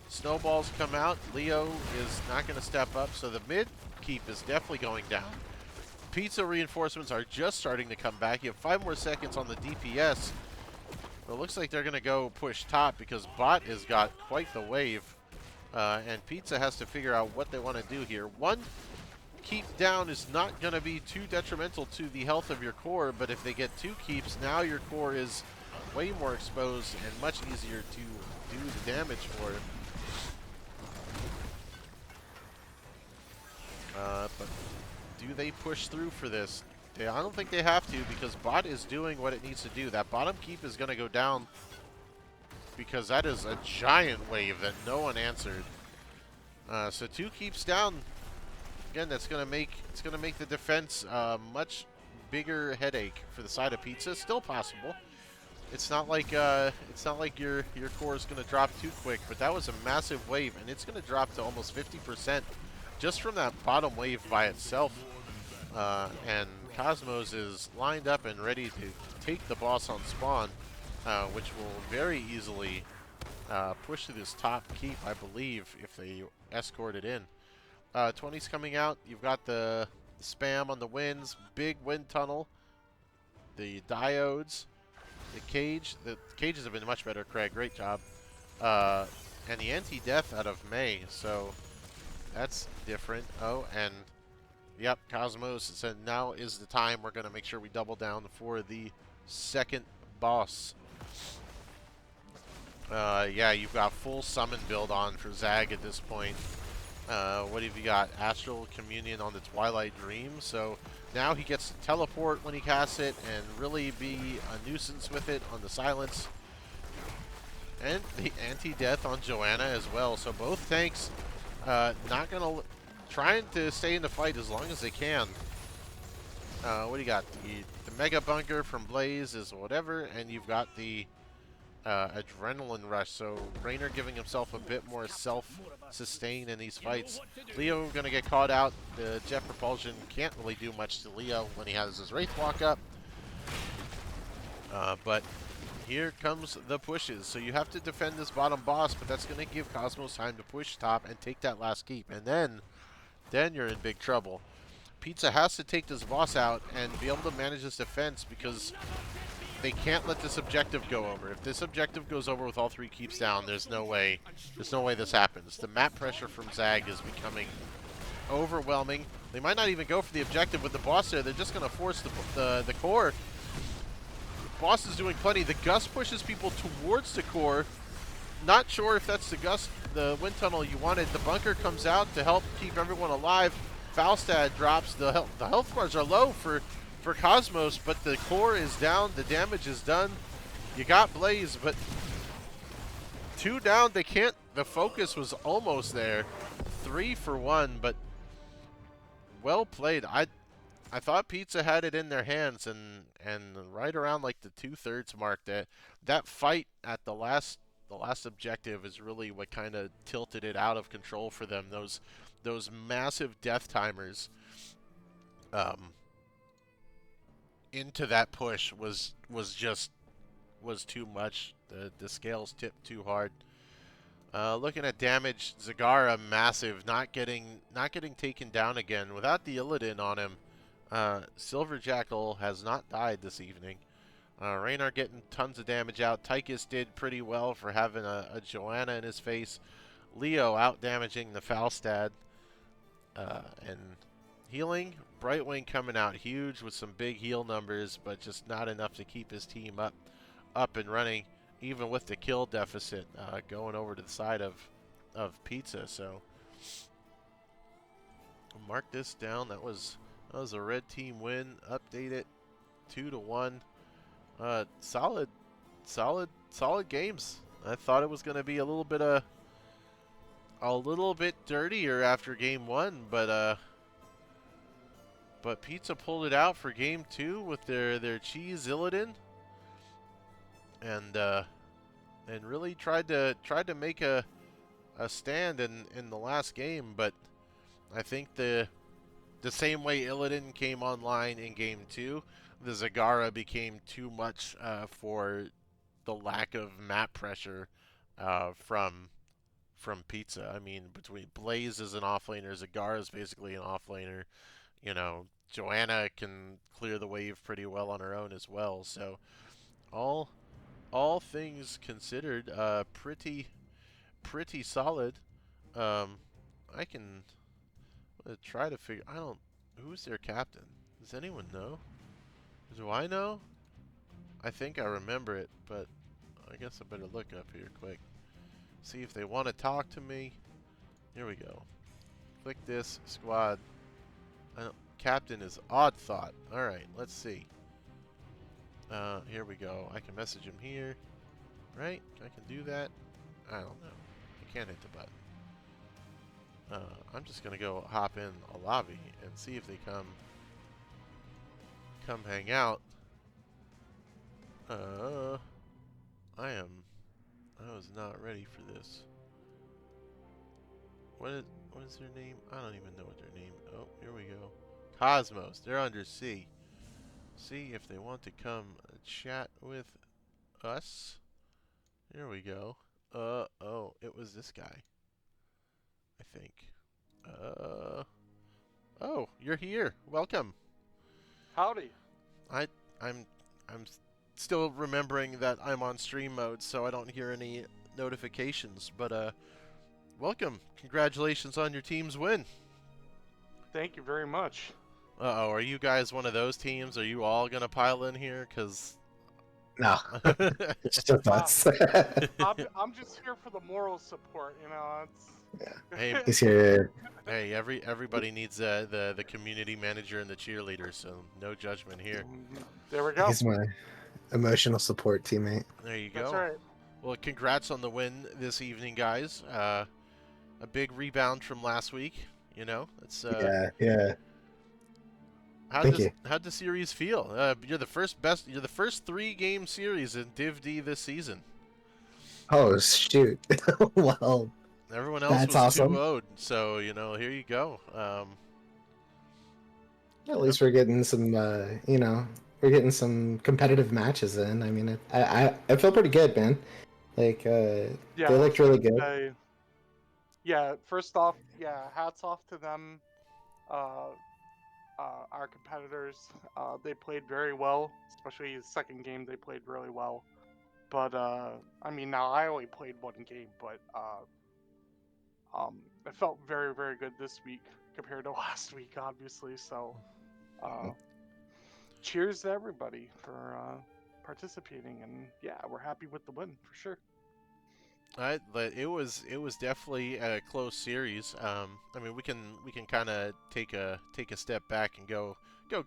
Snowballs come out. Leo is not going to step up, so the mid keep is definitely going down. Pizza reinforcements are just starting to come back. You have 5 more seconds on the DPS. It looks like they're going to go push top because bot has got quite the wave. And Pizza has to figure out what they want to do here. One keep down is not going to be too detrimental to the health of your core, but if they get 2 keeps, now your core is way more exposed and much easier to do the damage for. But do they push through for this? I don't think they have to because bot is doing what it needs to do. That bottom keep is going to go down because that is a giant wave that no one answered. So 2 keeps down. Again, that's going to make the defense much bigger headache for the side of Pizza. Still possible. It's not like your core is going to drop too quick, but that was a massive wave, and it's going to drop to almost 50% just from that bottom wave by itself. And Cosmos is lined up and ready to take the boss on spawn, which will very easily push to this top keep, I believe, if they escort it in. 20's coming out. You've got the spam on the winds, big wind tunnel, the diodes, the cage. The cages have been much better, Craig. Great job. And the anti-death out of Mei, so that's different. Oh, and yep, Cosmos said now is the time. We're going to make sure we double down for the second boss. Yeah, you've got full summon build on for Zag at this point. What have you got? Astral Communion on the Twilight Dream. So now he gets to teleport when he casts it and really be a nuisance with it on the silence. And the anti-death on Joanna as well. So both tanks not going to... trying to stay in the fight as long as they can. What do you got? The Mega Bunker from Blaze is whatever, and you've got the adrenaline rush. So Raynor giving himself a bit more self-sustain in these fights. Leo going to get caught out. The Jet Propulsion can't really do much to Leo when he has his Wraith walk up. But here comes the pushes. So you have to defend this bottom boss, but that's going to give Cosmos time to push top and take that last keep. And then you're in big trouble. Pizza has to take this boss out and be able to manage this defense because they can't let this objective go over. If this objective goes over with all 3 keeps down, there's no way this happens. The map pressure from Zag is becoming overwhelming. They might not even go for the objective with the boss there. They're just going to force the core. The boss is doing plenty. The gust pushes people towards the core. Not sure if that's the wind tunnel you wanted. The bunker comes out to help keep everyone alive. Falstad drops. The health bars are low for Cosmos, but the core is down. The damage is done. You got Blaze, but 2 down. They can't. The focus was almost there. 3 for 1, but well played. I thought Pizza had it in their hands, and right around like the 2/3 mark, that fight at the last objective is really what kind of tilted it out of control for them. Those massive death timers into that push was too much. The scales tipped too hard. Looking at damage, Zagara massive, not getting taken down again without the Illidan on him. Silver Jackal has not died this evening. Raynor getting tons of damage out. Tychus did pretty well for having a Joanna in his face. Leo out damaging the Falstad. And healing, Brightwing coming out huge with some big heal numbers, but just not enough to keep his team up and running, even with the kill deficit going over to the side of Pizza. So mark this down. That was a red team win. Update it 2-1. Solid games. I thought it was going to be a little bit dirtier after game 1, but Pizza pulled it out for game 2 with their cheese Illidan, and really tried to make a stand in the last game. But I think the same way Illidan came online in game 2, the Zagara became too much for the lack of map pressure from Pizza. I mean, between Blaze is an offlaner, Zagara is basically an offlaner. You know, Joanna can clear the wave pretty well on her own as well. So all things considered, pretty solid. I can try to figure. Who's their captain? Does anyone know? Do I know? I think I remember it, but I guess I better look up here quick. See if they want to talk to me. Here we go. Click this squad. Captain is Odd Thought. All right, let's see. Here we go. I can message him here, right? I can do that. I don't know. I can't hit the button. I'm just gonna go hop in a lobby and see if they come hang out. I was not ready for this. What is their name? I don't even know what their name. Oh, here we go. Cosmos. They're under C. See if they want to come chat with us. Here we go. Oh, it was this guy, I think. Oh, you're here. Welcome. Howdy. I'm still remembering that I'm on stream mode, so I don't hear any notifications. But welcome. Congratulations on your team's win. Thank you very much. Uh-oh, are you guys one of those teams? Are you all gonna pile in here? Cause no, it's just us. I'm just here for the moral support. You know, Hey, He's here. hey, everybody needs the community manager and the cheerleader, so no judgment here. There we go. He's my emotional support teammate. There you go. That's right. Well, congrats on the win this evening, guys. A big rebound from last week. You know, it's yeah. How'd the series feel? You're the first 3-game series in Div D this season. Oh shoot! Well, Everyone else that's was awesome. 2-0'd, so here you go. At least we're getting some, we're getting some competitive matches in. I mean, I feel pretty good, man. Like, Yeah, they I looked was really gonna good. say. Yeah, first off, yeah, hats off to them. Uh, our competitors, they played very well. Especially the second game, they played really well. But I mean, now I only played one game, but it felt very, very good this week compared to last week, obviously. So, cheers to everybody for participating, and yeah, we're happy with the win for sure. But it was definitely a close series. I mean, we can kind of take a step back and go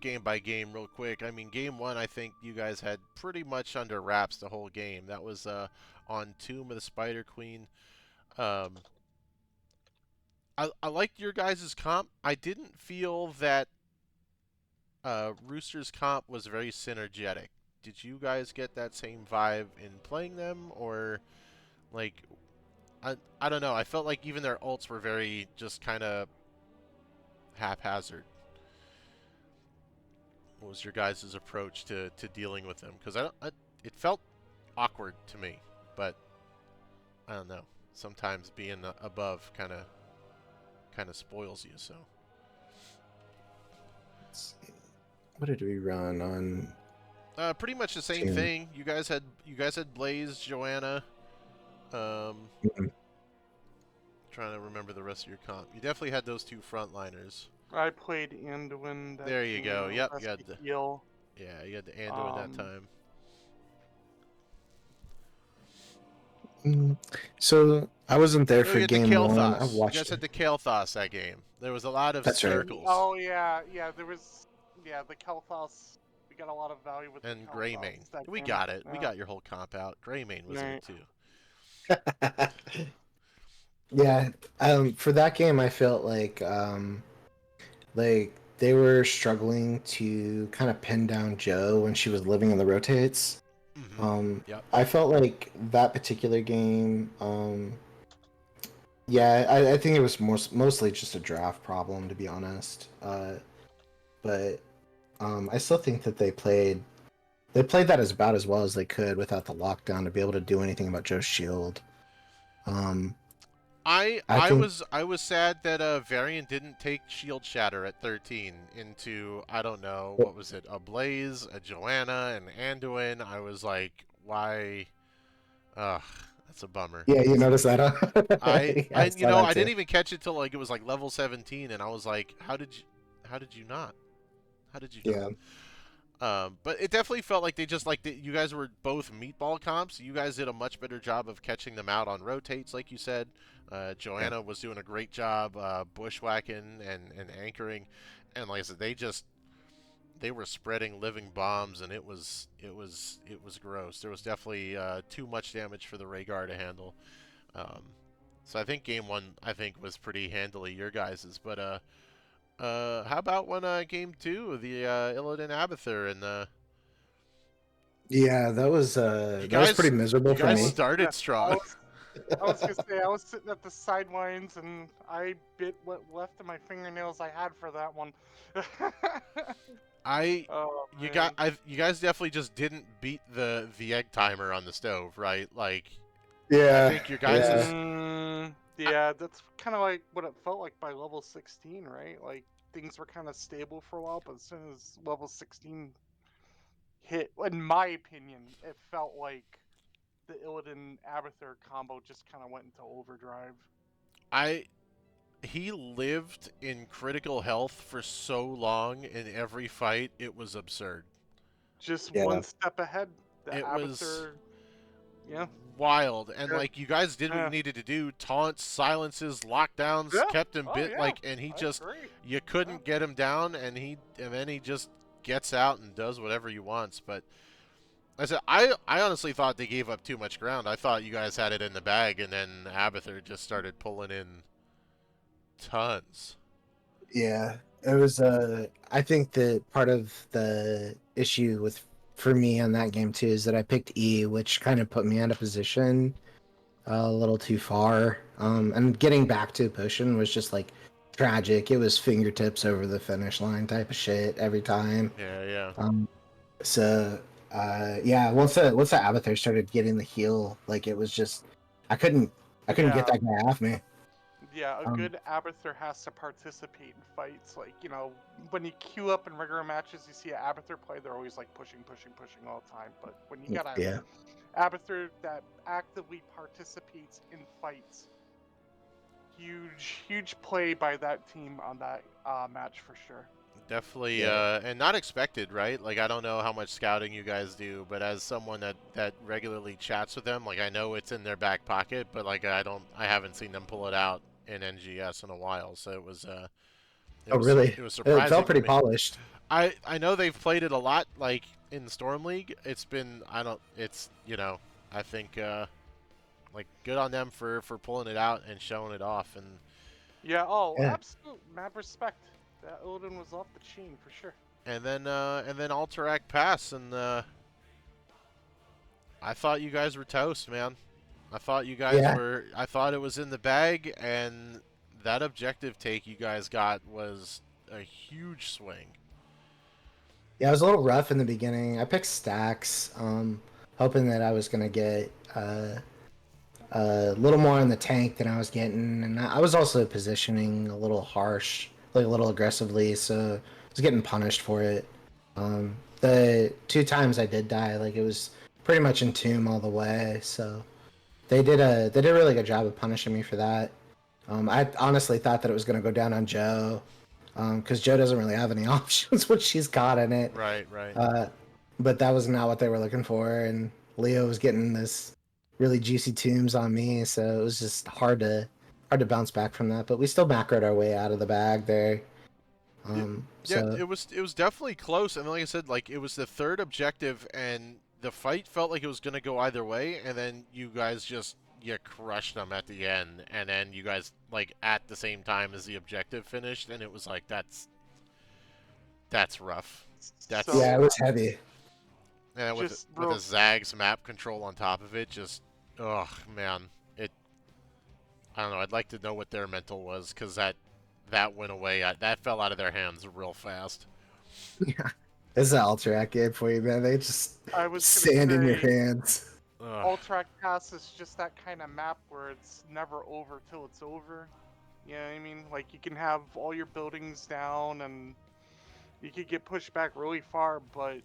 game by game real quick. I mean, game one, I think you guys had pretty much under wraps the whole game. That was on Tomb of the Spider Queen. Um, I liked your guys' comp. I didn't feel that Rooster's comp was very synergetic. Did you guys get that same vibe in playing them, or like I don't know. I felt like even their ults were very just kind of haphazard. What was your guys' approach to dealing with them? Because it felt awkward to me, but I don't know. Sometimes being above kind of spoils you. So What did we run on pretty much the same team? thing. You guys had Blaze, Joanna. Um, Mhm. Trying to remember the rest of your comp. You definitely had those two frontliners. I played Anduin that There you game, go. Yep, you had Rescue the Heal. yeah, you had the Anduin that time. So I wasn't there No, for you had the game one. I Kael'thas. You watched guys had it. the Kael'thas that game. There was a lot of That's right. circles. Oh yeah, yeah. There was the Kel'Thas. We got a lot of value with And the Kel'Thas Greymane. that We game. got it. We Yeah. got your whole comp out. Greymane was in it Right. too. Yeah. For that game, I felt like they were struggling to kind of pin down Joe when she was living in the rotates. Yep. I felt like that particular game, yeah, I think it was mostly just a draft problem, to be honest. But I still think that they played that as about as well as they could without the lockdown to be able to do anything about Joe's shield. Um, I I I think was I was sad that Varian didn't take Shield Shatter at 13 into, I don't know, what was it, a Blaze, a Joanna, an Anduin. I was like, why? Ugh, that's a bummer. yeah, you That's noticed that, huh? I Yeah, I I saw that I too. didn't even catch it till like it was like level 17, and I was like, how did you not? How did you not? Yeah, But it definitely felt like they just like you guys were both meatball comps. You guys did a much better job of catching them out on rotates, like you said. yeah, Joanna was doing a great job bushwhacking and anchoring, and like I said, they were spreading living bombs, and it was gross. There was definitely too much damage for the Rhaegar to handle. Um, so I think game one was pretty handily your guys's, but how about when game two, the Illidan Abathur and yeah. That was you pretty guys miserable you for guys me. started Yeah, strong. I was gonna say I was sitting at the sidelines and I bit what left of my fingernails I had for that one. I Oh you got man. you guys definitely just didn't beat the egg timer on the stove, right? Like I Yeah, think your guys yeah, is Yeah, that's kind of like what it felt like by level 16, right? Like things were kind of stable for a while, but as soon as level 16 hit, in my opinion, it felt like the Illidan Abathur combo just kind of went into overdrive. I he lived in critical health for so long in every fight, it was absurd. Just yeah, one step ahead. The It was Abathur, yeah, wild, and yeah, like you guys did what you yeah, needed to do: taunts, silences, lockdowns, yeah. kept him Oh bit yeah, like, and he I just agree. you Yeah. couldn't get him down, and then he just gets out and does whatever he wants. But I said I honestly thought they gave up too much ground. I thought you guys had it in the bag, and then Abathur just started pulling in tons. yeah. It was. I think that part of the issue with for me on that game too is that I picked E, which kind of put me out of position a little too far. And getting back to Potion was just like tragic. It was fingertips over the finish line type of shit every time. Yeah. So yeah, once the Avatar started getting the heal, like it was just I couldn't get Yeah. that guy off me. Yeah, a Um, good Abathur has to participate in fights. Like, you know, when you queue up in regular matches, you see an Abathur play, they're always like pushing all the time. But when you got a yeah. Abathur that actively participates in fights, huge play by that team on that match for sure. Definitely, Yeah. and not expected, right? Like, I don't know how much scouting you guys do, but as someone that regularly chats with them, like, I know it's in their back pocket, but like, I haven't seen them pull it out in NGS in a while, so Oh, really? it was It felt surprising to pretty me. polished. I know they've played it a lot, like in Storm League. It's been it's I think like good on them for pulling it out and showing it off, and Yeah, oh, Yeah. absolute mad respect. That Odin was off the chain for sure. and then Alterac pass, and I thought you guys were toast, man. I thought you guys Yeah. were. I thought it was in the bag, and that objective take you guys got was a huge swing. Yeah, it was a little rough in the beginning. I picked stacks, hoping that I was gonna get a little more in the tank than I was getting, and I was also positioning a little harsh, like a little aggressively, so I was getting punished for it. The two times I did die, like it was pretty much in tomb all the way, so they did a really good job of punishing me for that. I honestly thought that it was gonna go down on Joe, because Joe doesn't really have any options when she's caught in it. Right, right. Uh, but that was not what they were looking for, and Leo was getting this really juicy tombs on me, so it was just hard to bounce back from that. But we still macroed our way out of the bag there. Yeah, So it was definitely close. I mean, like I said, like it was the third objective, and the fight felt like it was gonna go either way, and then you guys just you crushed them at the end, and then you guys like at the same time as the objective finished, and it was like that's rough. That's So, yeah, it was heavy. and just with real a Zags map control on top of it, just ugh, man, it. I don't know. I'd like to know what their mental was, because that went away. That fell out of their hands real fast. Yeah, it's an Alterac game for you, man. They just I was sand in your gonna say, hands. Ugh. Alterac Pass is just that kind of map where it's never over till it's over. You know what I mean? Like you can have all your buildings down and you could get pushed back really far, but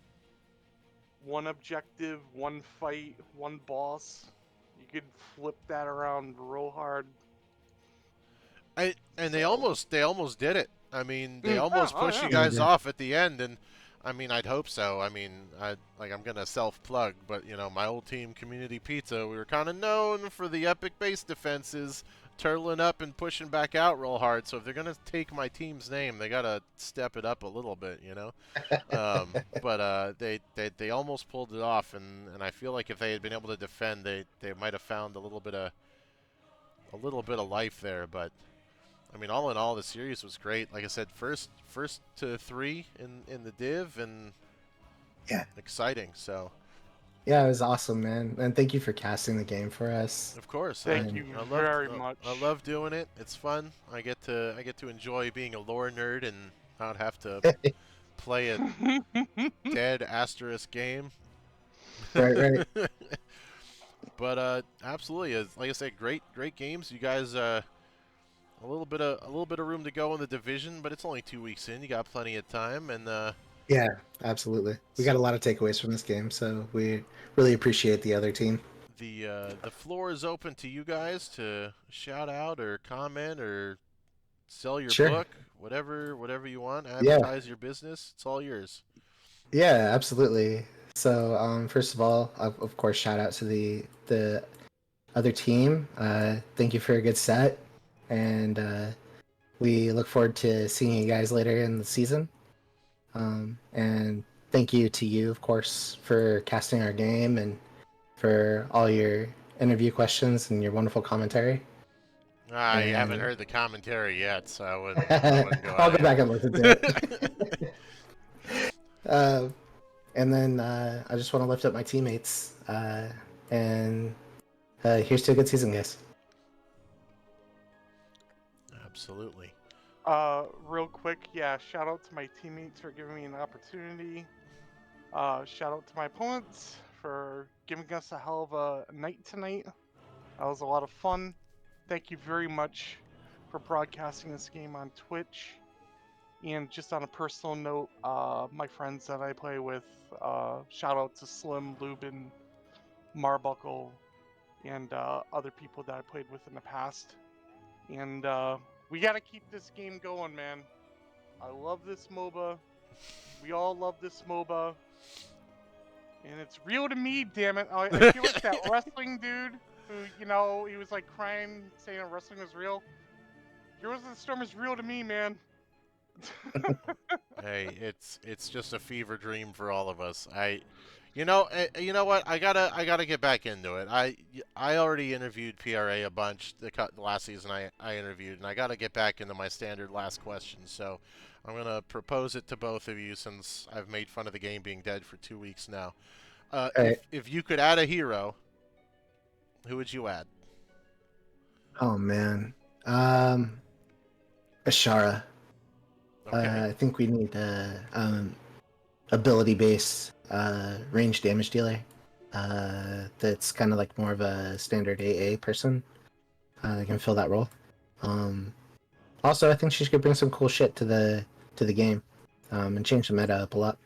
one objective, one fight, one boss, you could flip that around real hard. And they almost did it. I mean, they Mm, almost oh, pushed yeah. you guys Yeah. off at the end, and I mean, I'd hope so. I mean, I'm gonna self plug, but my old team, Community Pizza, we were kind of known for the epic base defenses, turtling up and pushing back out real hard. So if they're gonna take my team's name, they gotta step it up a little bit, But they almost pulled it off, and I feel like if they had been able to defend, they might have found a little bit of life there, but. I mean, all in all, the series was great. Like I said, first to 3 in the div, and Yeah. exciting. So Yeah, it was awesome, man. And thank you for casting the game for us. of course, Thank Um, you I love very much. I love doing it. It's fun. I get to enjoy being a lore nerd and not have to play a dead asterisk game. Right. But absolutely, like I said, great games. You guys, a little bit of room to go in the division, but it's only 2 weeks in. You got plenty of time, and Yeah, absolutely. We got a lot of takeaways from this game, so we really appreciate the other team. the floor is open to you guys to shout out or comment or sell your Sure. book, whatever you want. Yeah. Advertise your business. It's all yours. Yeah, absolutely. So, first of all, of course, shout out to the other team. Thank you for a good set, and we look forward to seeing you guys later in the season. And thank you to you, of course, for casting our game and for all your interview questions and your wonderful commentary. You And- haven't heard the commentary yet, so I wouldn't go I'll out go back here. and listen to it. And then I just want to lift up my teammates and Here's to a good season, guys. Absolutely. Real quick, yeah, shout out to my teammates for giving me an opportunity. Shout out to my opponents for giving us a hell of a night tonight. That was a lot of fun. Thank you very much for broadcasting this game on Twitch. And just on a personal note, my friends that I play with, shout out to Slim, Lubin, Marbuckle, and other people that I played with in the past. And we gotta keep this game going, man. I love this MOBA. We all love this MOBA. And it's real to me, damn it. I feel like that wrestling dude who, you know, he was like crying, saying wrestling was real. Heroes of the Storm is real to me, man. Hey, it's just a fever dream for all of us. You know what? I gotta get back into it. I already interviewed PRA a bunch the last season. I interviewed, and I gotta get back into my standard last question. So I'm gonna propose it to both of you since I've made fun of the game being dead for 2 weeks now. If you could add a hero, who would you add? Oh man, Ashara. Okay. I think we need ability base range damage dealer. That's kind of like more of a standard AA person. That can fill that role. Also, I think she could bring some cool shit to the game, and change the meta up a lot.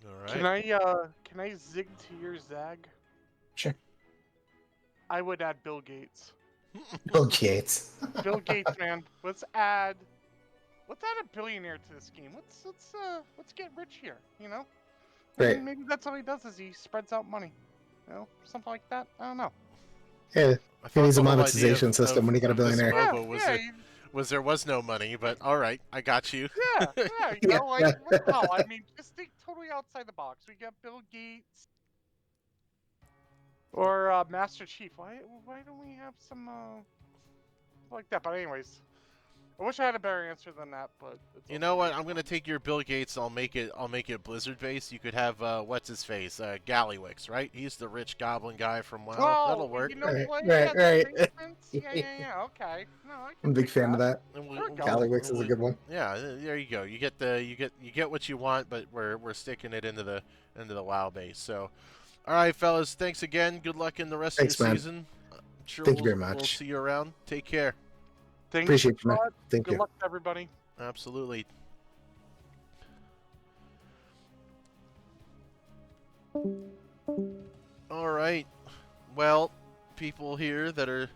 All right. Can I zig to your zag? Sure. I would add Bill Gates. Bill Gates. Bill Gates, man. Let's add a billionaire to this game. Let's get rich here, you know? Right. Maybe that's all he does is he spreads out money. You know? Something like that. I don't know. Yeah. I He needs the a whole idea monetization system when you got a of this billionaire. MOBA was there was no money, but all right, I got you. Yeah, you know, like, no, I mean, just think totally outside the box. We got Bill Gates or Master Chief. Why don't we have some like that? But anyways, I wish I had a better answer than that. But it's You know what? I'm gonna take your Bill Gates. I'll make it Blizzard based. You could have what's his face, Gallywix, right? He's the rich goblin guy from WoW. Oh, That'll work. You know Right, what? right, Yeah, that right. makes sense. Yeah. Okay. No, I can I'm a big dig fan of that. And There we go. Gallywix is a good one. Yeah, there you go. You get what you want, but we're sticking it into the WoW base. So, all right, fellas. Thanks again. Good luck in the rest Thanks, of your man. season. I'm sure Thank you very We'll much. see you around. Take care. Thanks Appreciate you, man. a lot. Thank Good you. luck to everybody. Absolutely. All right. Well, people here that are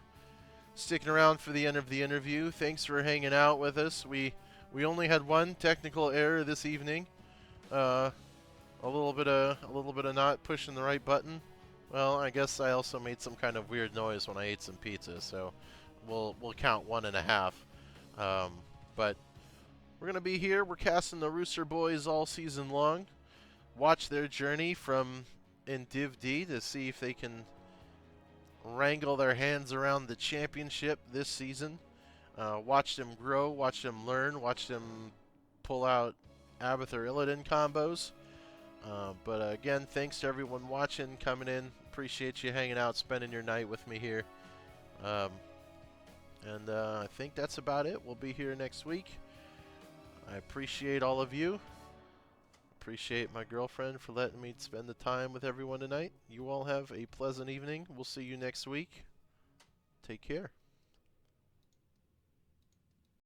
sticking around for the end of the interview, thanks for hanging out with us. We only had one technical error this evening. A little bit of not pushing the right button. Well, I guess I also made some kind of weird noise when I ate some pizza, so we'll count 1.5. But we're gonna be here. We're casting the Rooster boys all season long. Watch their journey from in Div D to see if they can wrangle their hands around the championship this season. Watch them grow, watch them learn, watch them pull out Abathur Illidan combos. But again, thanks to everyone watching, coming in. Appreciate you hanging out, spending your night with me here. And I think that's about it. We'll be here next week. I appreciate all of you. Appreciate my girlfriend for letting me spend the time with everyone tonight. You all have a pleasant evening. We'll see you next week. Take care.